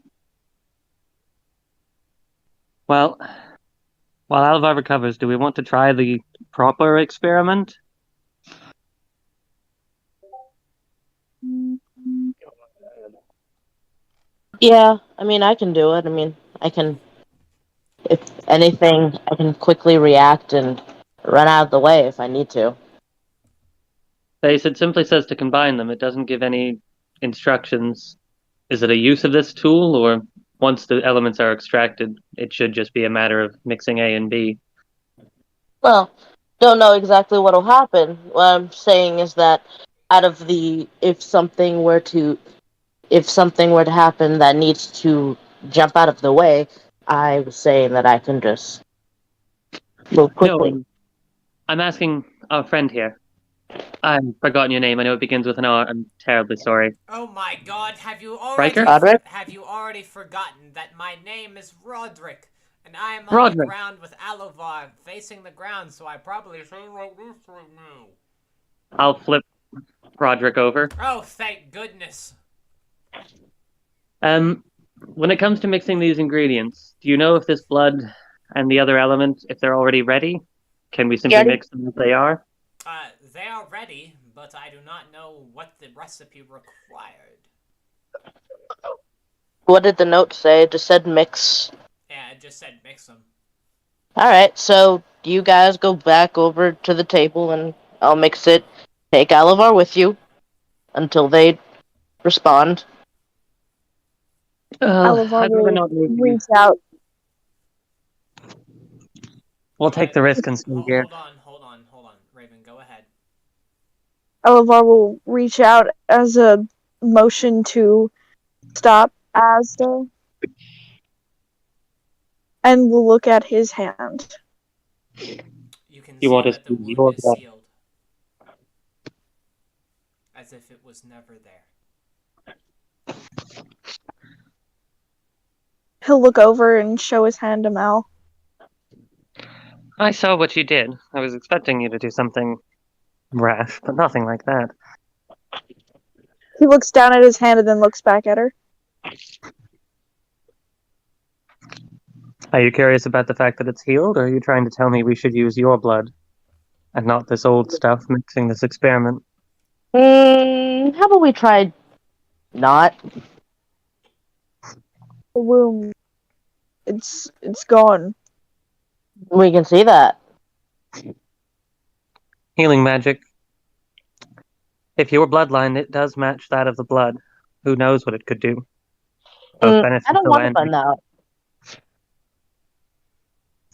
Well, while Alvar recovers, do we want to try the proper experiment? Yeah, I mean, I can do it. I mean, I can, if anything, I can quickly react and run out of the way if I need to. It simply says to combine them. It doesn't give any instructions. Is it a use of this tool, or once the elements are extracted, it should just be a matter of mixing A and B? Well, don't know exactly what'll happen. What I'm saying is that out of the, if something were to happen that needs to jump out of the way, I was saying that I can just move No, quickly. I'm asking our friend here. I've forgotten your name. I know it begins with an R. I'm terribly sorry. Oh my god, Riker? have you already forgotten that my name is Roderick? And I am on the Roderick. ground with Alovar, facing the ground, so I probably sound like this right now. I'll flip Roderick over. Oh, thank goodness. When it comes to mixing these ingredients, do you know if this blood and the other element, if they're already ready? Can we simply Already- mix them as they are? They are ready, but I do not know what the recipe required. What did the note say? It just said mix. Yeah, it just said mix them. Alright, so you guys go back over to the table and I'll mix it. Take Alavar with you until they respond. Alavar I'd rather will not move reach these. out. We'll take the risk and stay here. Hold on. Raven, go ahead. Alavar will reach out as a motion to stop Asda, and will look at his hand. You can You see want us that the to wound your is blood? sealed. As if it was never there. He'll look over and show his hand to Mal. I saw what you did. I was expecting you to do something rash, but nothing like that. He looks down at his hand and then looks back at her. Are you curious about the fact that it's healed, or are you trying to tell me we should use your blood and not this old stuff mixing this experiment? How about we try not? The wound, it's gone. We can see that. Healing magic. If your bloodline, it does match that of the blood. Who knows what it could do? Both I don't beneficial want to and find out.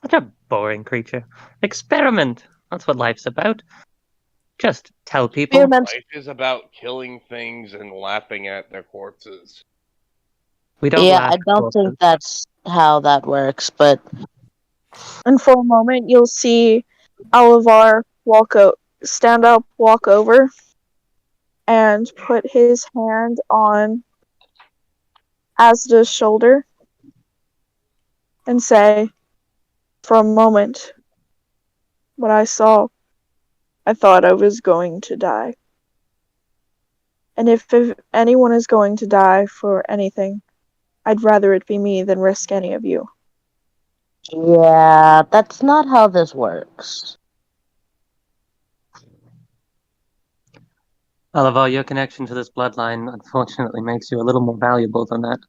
such a boring creature. Experiment. That's what life's about. Just tell people. Experiments. Life is about killing things and laughing at their corpses. We don't Yeah, laugh I at don't corpses. think that's how that works, but And for a moment, you'll see Alavar stand up, walk over, and put his hand on Asda's shoulder and say, "For a moment, what I saw, I thought I was going to die. And if anyone is going to die for anything, I'd rather it be me than risk any of you." yeah, that's not how this works. Oliver, your connection to this bloodline unfortunately makes you a little more valuable than that.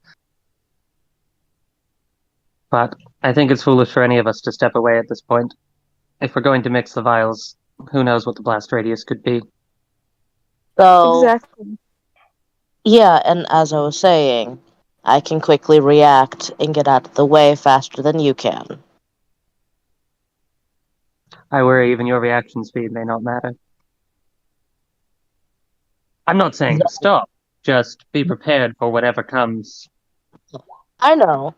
But I think it's foolish for any of us to step away at this point. If we're going to mix the vials, who knows what the blast radius could be. So, Exactly. yeah, and as I was saying, I can quickly react and get out of the way faster than you can. I worry even your reaction speed may not matter. I'm not saying stop, just be prepared for whatever comes. I know.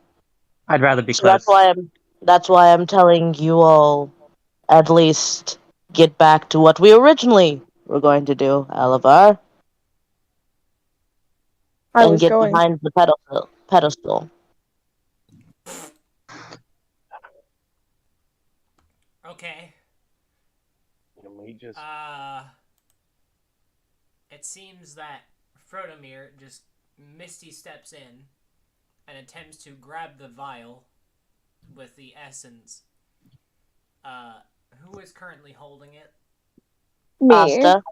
I'd rather be So that's close. why I'm telling you all at least get back to what we originally were going to do, Alavar, I and was get going. behind the pedestal. Okay. Can we just? It seems that Frodomir just misty steps in and attempts to grab the vial with the essence. Who is currently holding it? Me. Asta,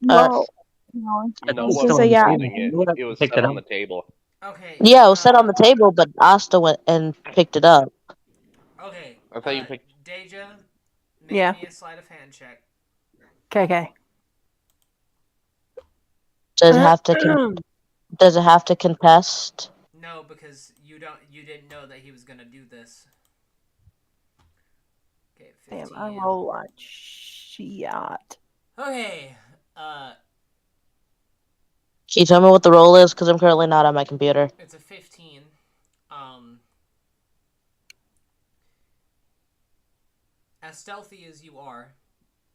Well, no. No This one is was a yeah. holding it. It was Picked set it on up. the table. Okay. yeah, it was set on the table, but Asta went and picked it up. Okay. I thought you picked. Deja, make Yeah. me a sleight of hand check. KK. Does it have to contest? No, because you didn't know that he was gonna do this. Okay, 15. Damn, I roll like shit. Okay. Can you tell me what the roll is? Because I'm currently not on my computer. It's a 15. As stealthy as you are,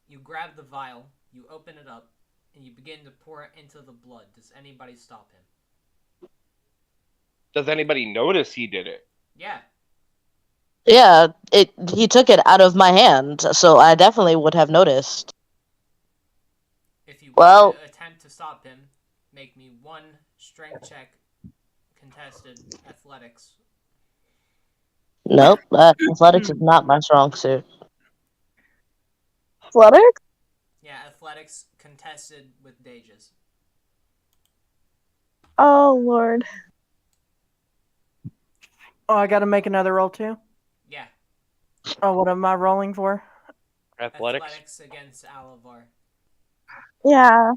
you grab the vial, you open it up, and you begin to pour it into the blood. Does anybody stop him? Does anybody notice he did it? Yeah. Yeah, he took it out of my hand, so I definitely would have noticed. If you Well- want to attempt to stop him, make me one strength check, contested athletics. Nope, athletics is not my strong suit. Athletics? Yeah, athletics contested with Dejas. Oh Lord. Oh, I gotta make another roll too? Yeah. Oh, what am I rolling for? Athletics. Against Alavar. Yeah.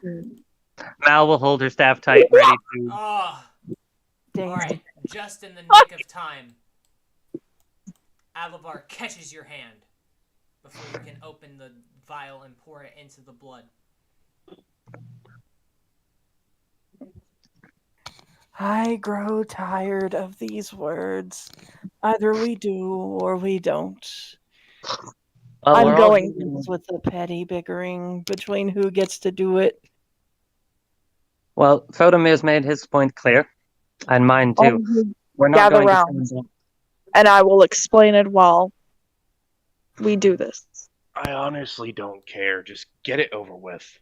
Mal will hold her staff tight, ready to. Oh! Dang. Alright, just in the nick of time, Alavar catches your hand before you can open the vial and pour it into the blood. I grow tired of these words. Either we do or we don't. Well, I'm we're all going. using- With the petty bickering between who gets to do it. Well, Fodomir's made his point clear, and mine All too. of you We're not gather going to round, stand up. and I will explain it while we do this. I honestly don't care. Just get it over with.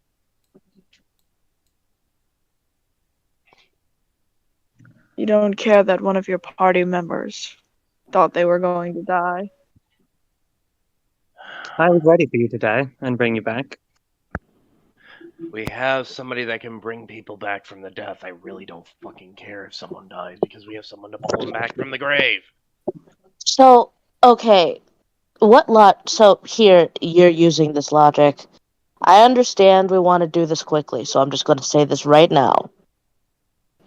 You don't care that one of your party members thought they were going to die. I was ready for you to die and bring you back. We have somebody that can bring people back from the death. I really don't fucking care if someone dies because we have someone to pull them back from the grave. So, okay, so here, you're using this logic. I understand we want to do this quickly, so I'm just going to say this right now.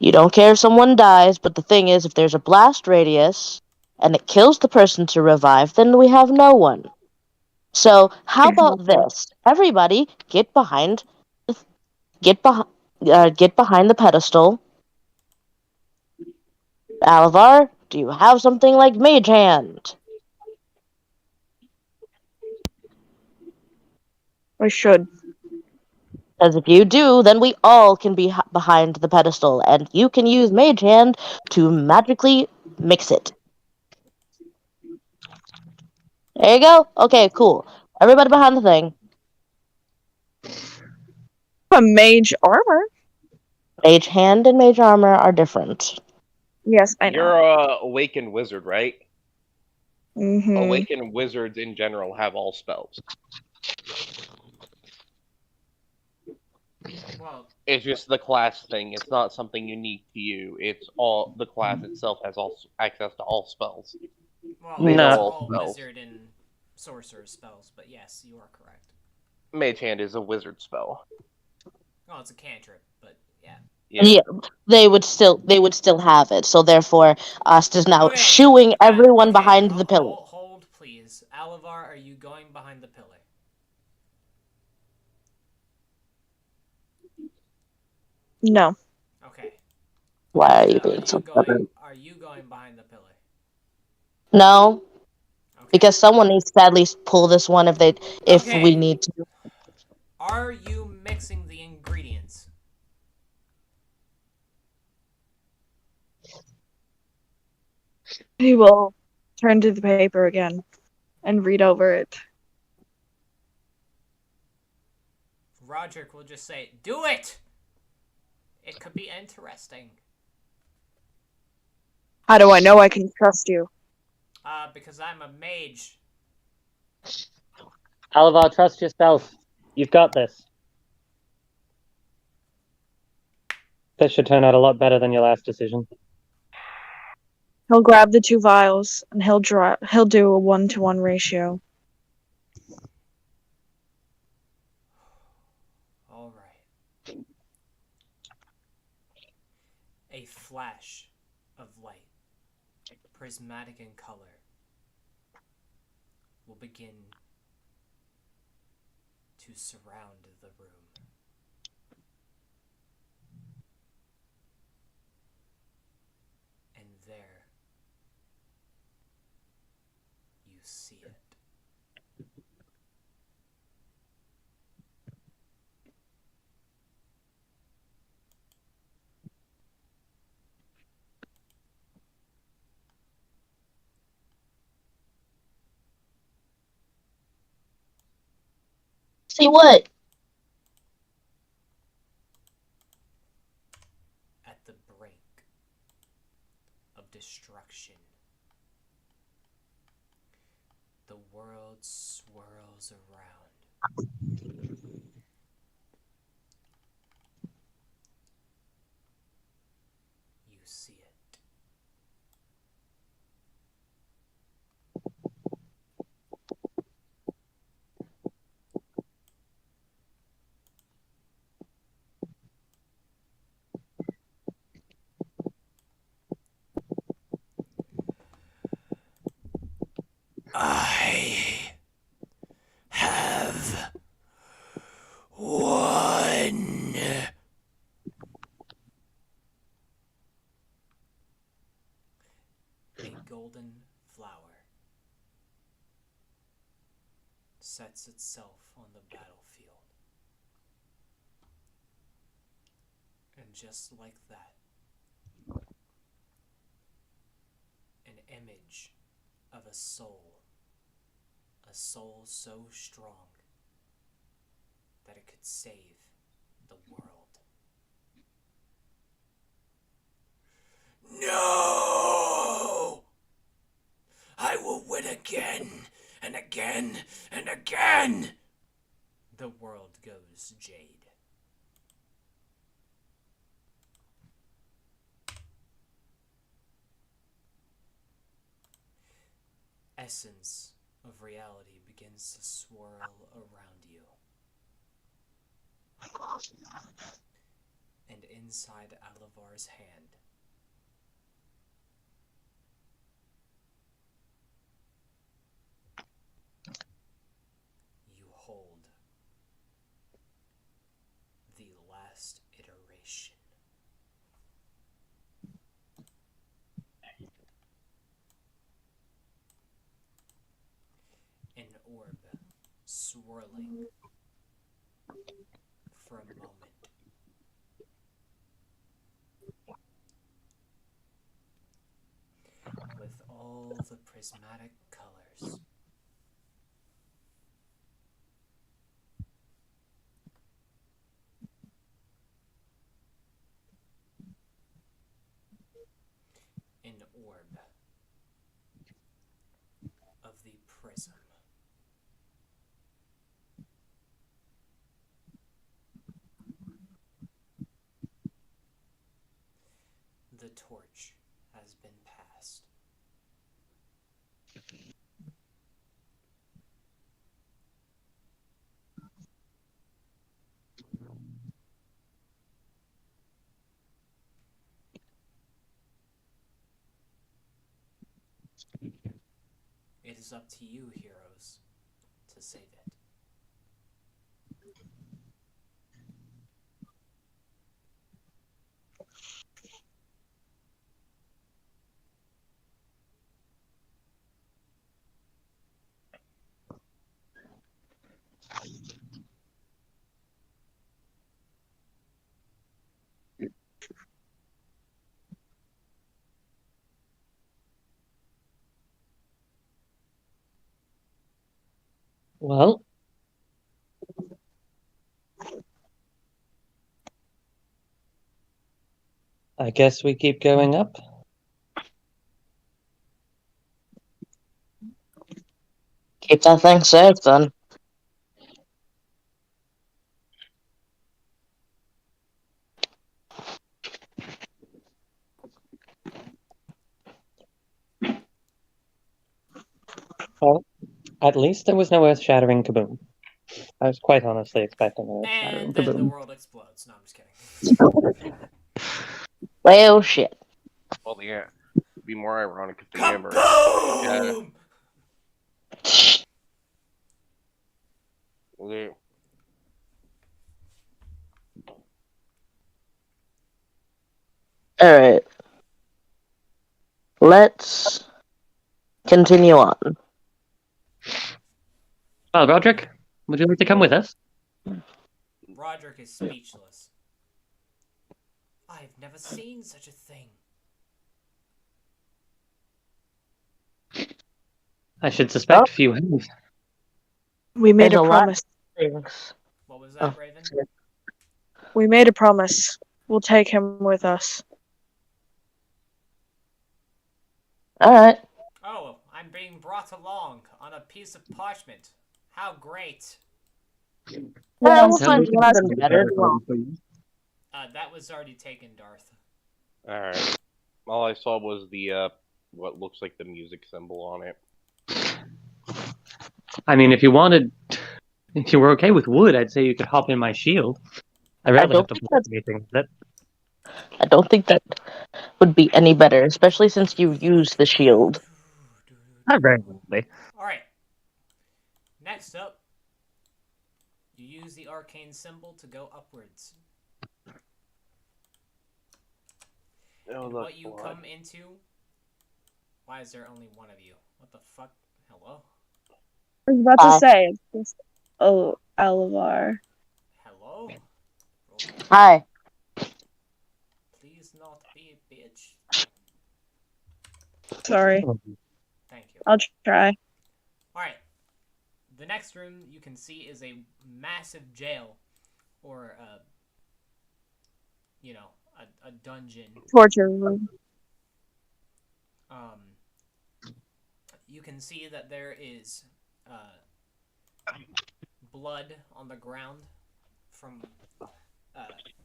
You don't care if someone dies, but the thing is, if there's a blast radius and it kills the person to revive, then we have no one. So how about this? Everybody, get behind the pedestal. Alvar, do you have something like Mage Hand? I should. Because if you do, then we all can be behind the pedestal, and you can use Mage Hand to magically mix it. There you go. Okay, cool. Everybody behind the thing. A mage armor. Mage Hand and Mage Armor are different. Yes, I know. You're a awakened wizard, right? Mm-hmm. Awakened wizards in general have all spells. Well, It's just the class thing. It's not something unique to you. It's all the class itself has all access to all spells. They No. know it's all all spells. wizard and sorcerer spells, but yes, you are correct. Mage Hand is a wizard spell. Oh, it's a cantrip, but yeah. Yeah. Yeah, they would still have it. So therefore, Ast is now Okay, shooing everyone okay, behind the pillar. hold, please. Alavar, are you going behind the pillar? No. Okay. Why are you Are being you so going? stubborn? Are you going behind the pillar? No, Okay. because someone needs to at least pull this one if we Okay. need to. Are you mixing the ingredients? He will turn to the paper again and read over it. Roderick will just say, "Do it. It could be interesting." How do I know I can trust you? Because I'm a mage. Alavar, trust yourself. You've got this. This should turn out a lot better than your last decision. He'll grab the 2 vials and he'll do a 1-to-1 ratio. All right. A flash of light, prismatic in color, will begin to surround the room. And there you see it. See what? At the brink of destruction, the world swirls around. You see it. I have won. A golden flower sets itself on the battlefield. And just like that, an image of a soul so strong that it could save the world. No! I will win again and again and again! The world goes jade. Essence of reality begins to swirl around you. And inside Alavar's hand, you hold the last iteration. An orb swirling for a moment. With all the prismatic colors. An orb of the prism. The torch has been passed. It is up to you, heroes, to save it. Well, I guess we keep going up. Keep that thing safe, then. Well, at least there was no earth-shattering kaboom. I was quite honestly expecting an earth-shattering And then the kaboom. world explodes. No, I'm just kidding. Well, shit. Well, yeah. It'd be more ironic if the hammer. Yeah. Kaboom! Yeah. Alright. Let's continue on. Well, Roderick, would you like to come with us? Roderick is speechless. I've never seen such a thing. I should suspect few have. We made There's a a lot promise. of things. What was that, Oh, Raven? We made a promise. We'll take him with us. Alright. Oh, I'm being brought along on a piece of parchment. How great. We'll Tell me find something better. That was already taken, Darth. Alright. All I saw was the, what looks like the music symbol on it. I mean, if you were okay with wood, I'd say you could hop in my shield. I rarely don't have to think put anything with it. I don't think that would be any better, especially since you use the shield. Not rarely. Alright. Next up, you use the arcane symbol to go upwards. Oh, And look, what you blood. come into... Why is there only one of you? What the fuck? Hello? I was about to say, it's just, oh, Alavar. Hello? Hi. Please not be a bitch. Sorry. Thank you. I'll try. Alright. The next room you can see is a massive jail. Or, a dungeon. Torture room. You can see that there is blood on the ground from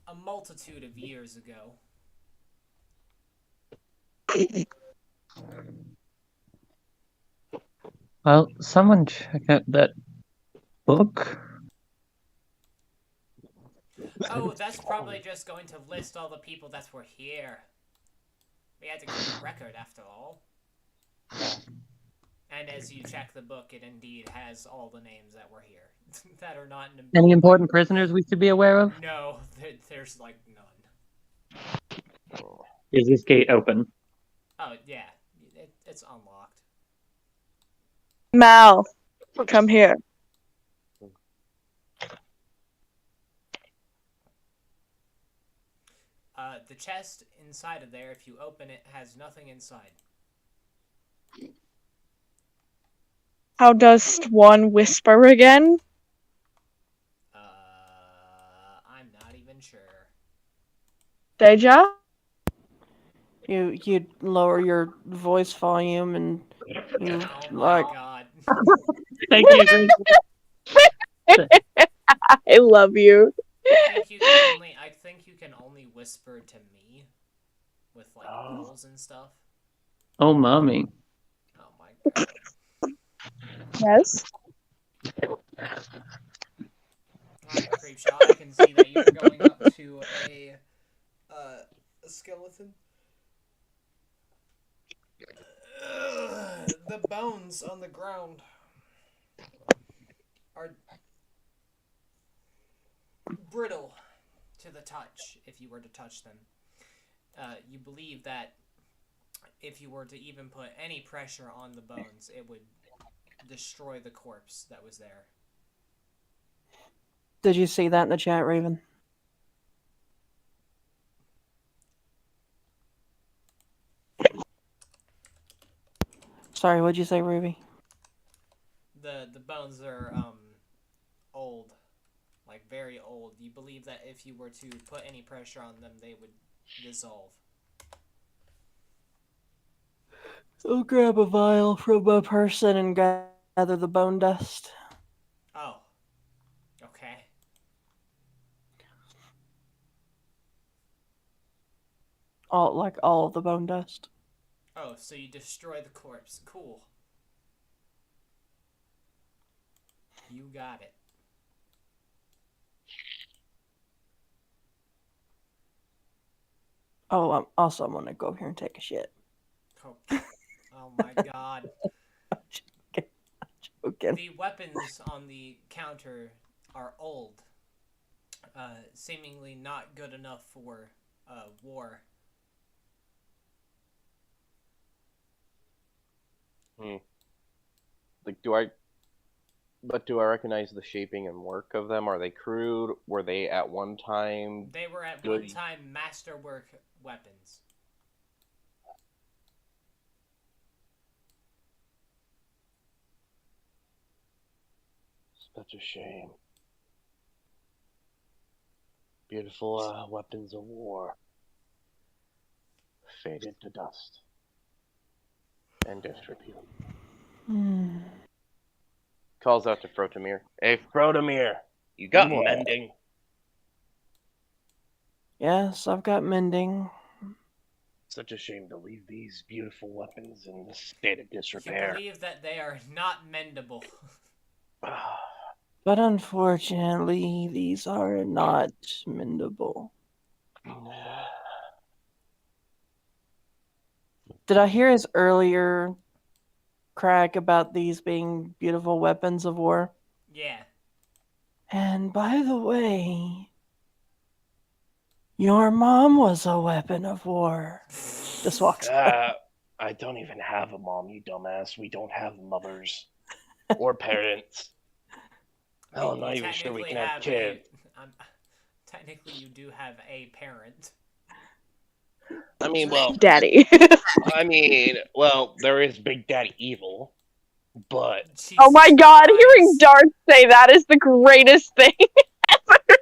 a multitude of years ago. Well, someone check out that book. Oh, that's probably just going to list all the people that were here. We had to keep a record after all. And as you check the book, it indeed has all the names that were here. That are not... Any important prisoners we should be aware of? No, there's, like, none. Is this gate open? Oh, yeah. It's unlocked. Mal, come here. The chest inside of there, if you open it, has nothing inside. How does one whisper again? I'm not even sure. Deja? You lower your voice volume and you Oh my like god. Thank you, Grace. I love you. I think you can only whisper to me with like rules and stuff. Oh, mommy. Oh my god. Yes? Alright, Creepshaw, I can see that you're going up to a skeleton. bones on the ground are brittle to the touch if you were to touch them. You believe that if you were to even put any pressure on the bones, it would destroy the corpse that was there. Did you see that in the chat, Raven? Sorry, what'd you say, Ruby? The bones are old, like very old. You believe that if you were to put any pressure on them, they would dissolve. I'll grab a vial from a person and gather the bone dust. Oh. Okay. All of the bone dust. Oh, so you destroy the corpse. Cool. You got it. Oh, I'm gonna go over here and take a shit. Okay. Oh my god. Okay. The weapons on the counter are old. Seemingly not good enough for war. Like, do I recognize the shaping and work of them? Are they crude? Were they at one time They were at good? one time masterwork weapons. Such a shame. Beautiful weapons of war faded to dust and disrepute. Calls out to Frotomir. Hey, Frotomir, you got What? mending? Yes, I've got mending. Such a shame to leave these beautiful weapons in this state of You disrepair. believe that they are not mendable. But unfortunately, these are not mendable. Did I hear his earlier crack about these being beautiful weapons of war? Yeah. And by the way, your mom was a weapon of war. Just walks away. I don't even have a mom, you dumbass. We don't have mothers or parents. Hell, I'm not even sure we can have kids. Technically, you do have a parent. I mean, well, Daddy. well, there is Big Daddy Evil, but Jesus Oh my god, Christ. hearing Darth say that is the greatest thing ever.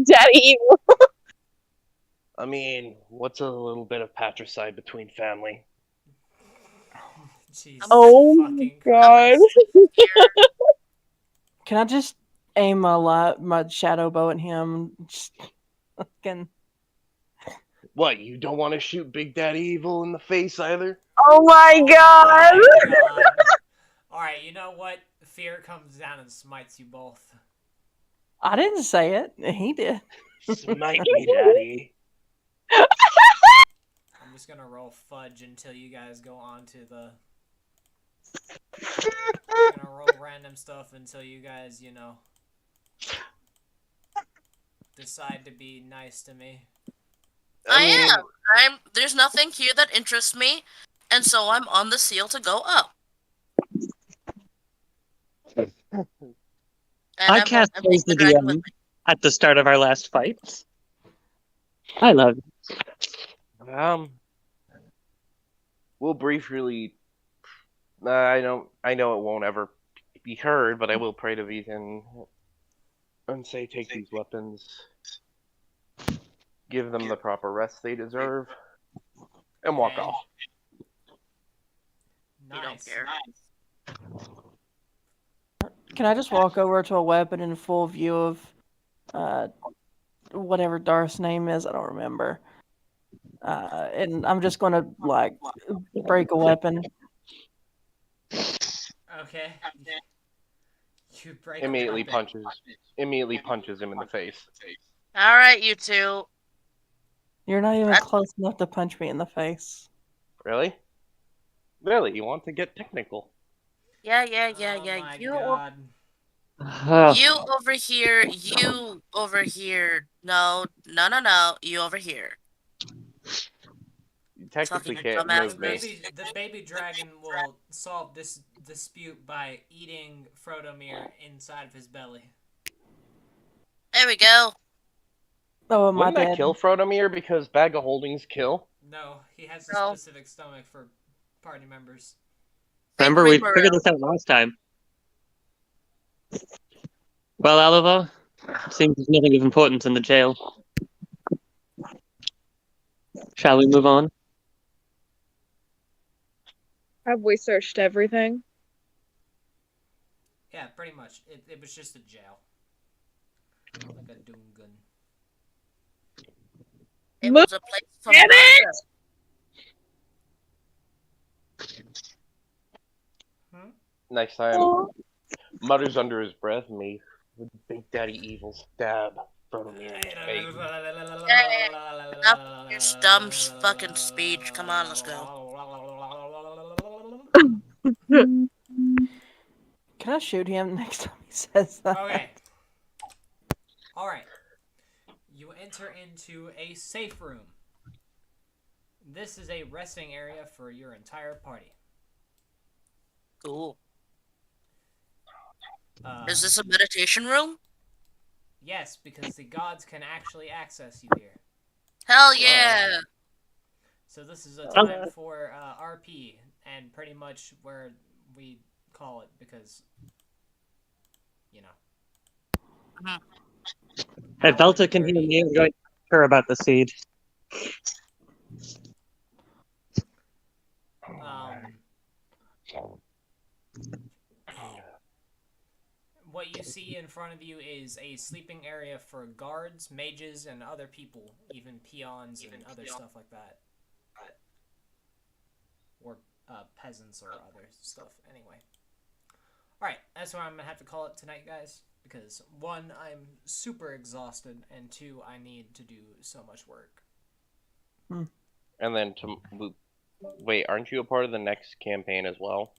Daddy evil. I mean, what's a little bit of patricide between family? Jesus Oh my fucking god. Christ. Can I just aim my shadow bow at him? Just fucking. What, you don't want to shoot Big Daddy Evil in the face either? Oh my god. Oh my god. Alright, you know what? Fear comes down and smites you both. I didn't say it. He did. Smite me, Daddy. I'm just gonna roll fudge until you guys go on to the... I'm gonna roll random stuff until you guys, decide to be nice to me. I am. There's nothing here that interests me, and so I'm on the seal to go up. And I cast I'm Praise taking the the dragon with DM me. at the start of our last fight. I love it. We'll briefly. I know it won't ever be heard, but I will pray to Ethan and say, take these weapons, give them the proper rest they deserve, and walk Okay. off. You don't Nice. care. Can I just walk over to a weapon in full view of whatever Darth's name is? I don't remember. And I'm just gonna break a weapon. Okay. You break Immediately a weapon. punches him in the face. All right, you two. You're not even That's- close enough to punch me in the face. Really? Really? You want to get technical? Yeah. Oh my You god. you over here. You over here. No. You over here. You technically Fucking can't The move me. dumbasses. baby dragon will solve this dispute by eating Frodomir inside of his belly. There we go. Oh, my Wouldn't that bad. kill Frodomir because bag of holdings kill? No, he has a No. specific stomach for party members. Remember, we figured this out last time. Well, Oliver, seems there's nothing of importance in the jail. Shall we move on? Have we searched everything? Yeah, pretty much. It was just a jail. Like a Dungan. It was a place for Damn it! murder. Next time, mutters under his breath, me with Big Daddy Evil stab Frodomir in the face. Enough with your dumb fucking speech. Come on, let's go. Can I shoot him next time he says that? Okay. Alright. You enter into a safe room. This is a resting area for your entire party. Cool. Is this a meditation room? Yes, because the gods can actually access you here. Hell yeah! So this is a time for RP, and pretty much where we call it because, you know. If Velta can hear me, I'm going to ask her about the seed. What you see in front of you is a sleeping area for guards, mages, and other people, even peons and other stuff like that. Or peasants or other stuff, anyway. Alright, that's what I'm going to have to call it tonight, guys. Because, one, I'm super exhausted, and two, I need to do so much work. And then wait, aren't you a part of the next campaign as well?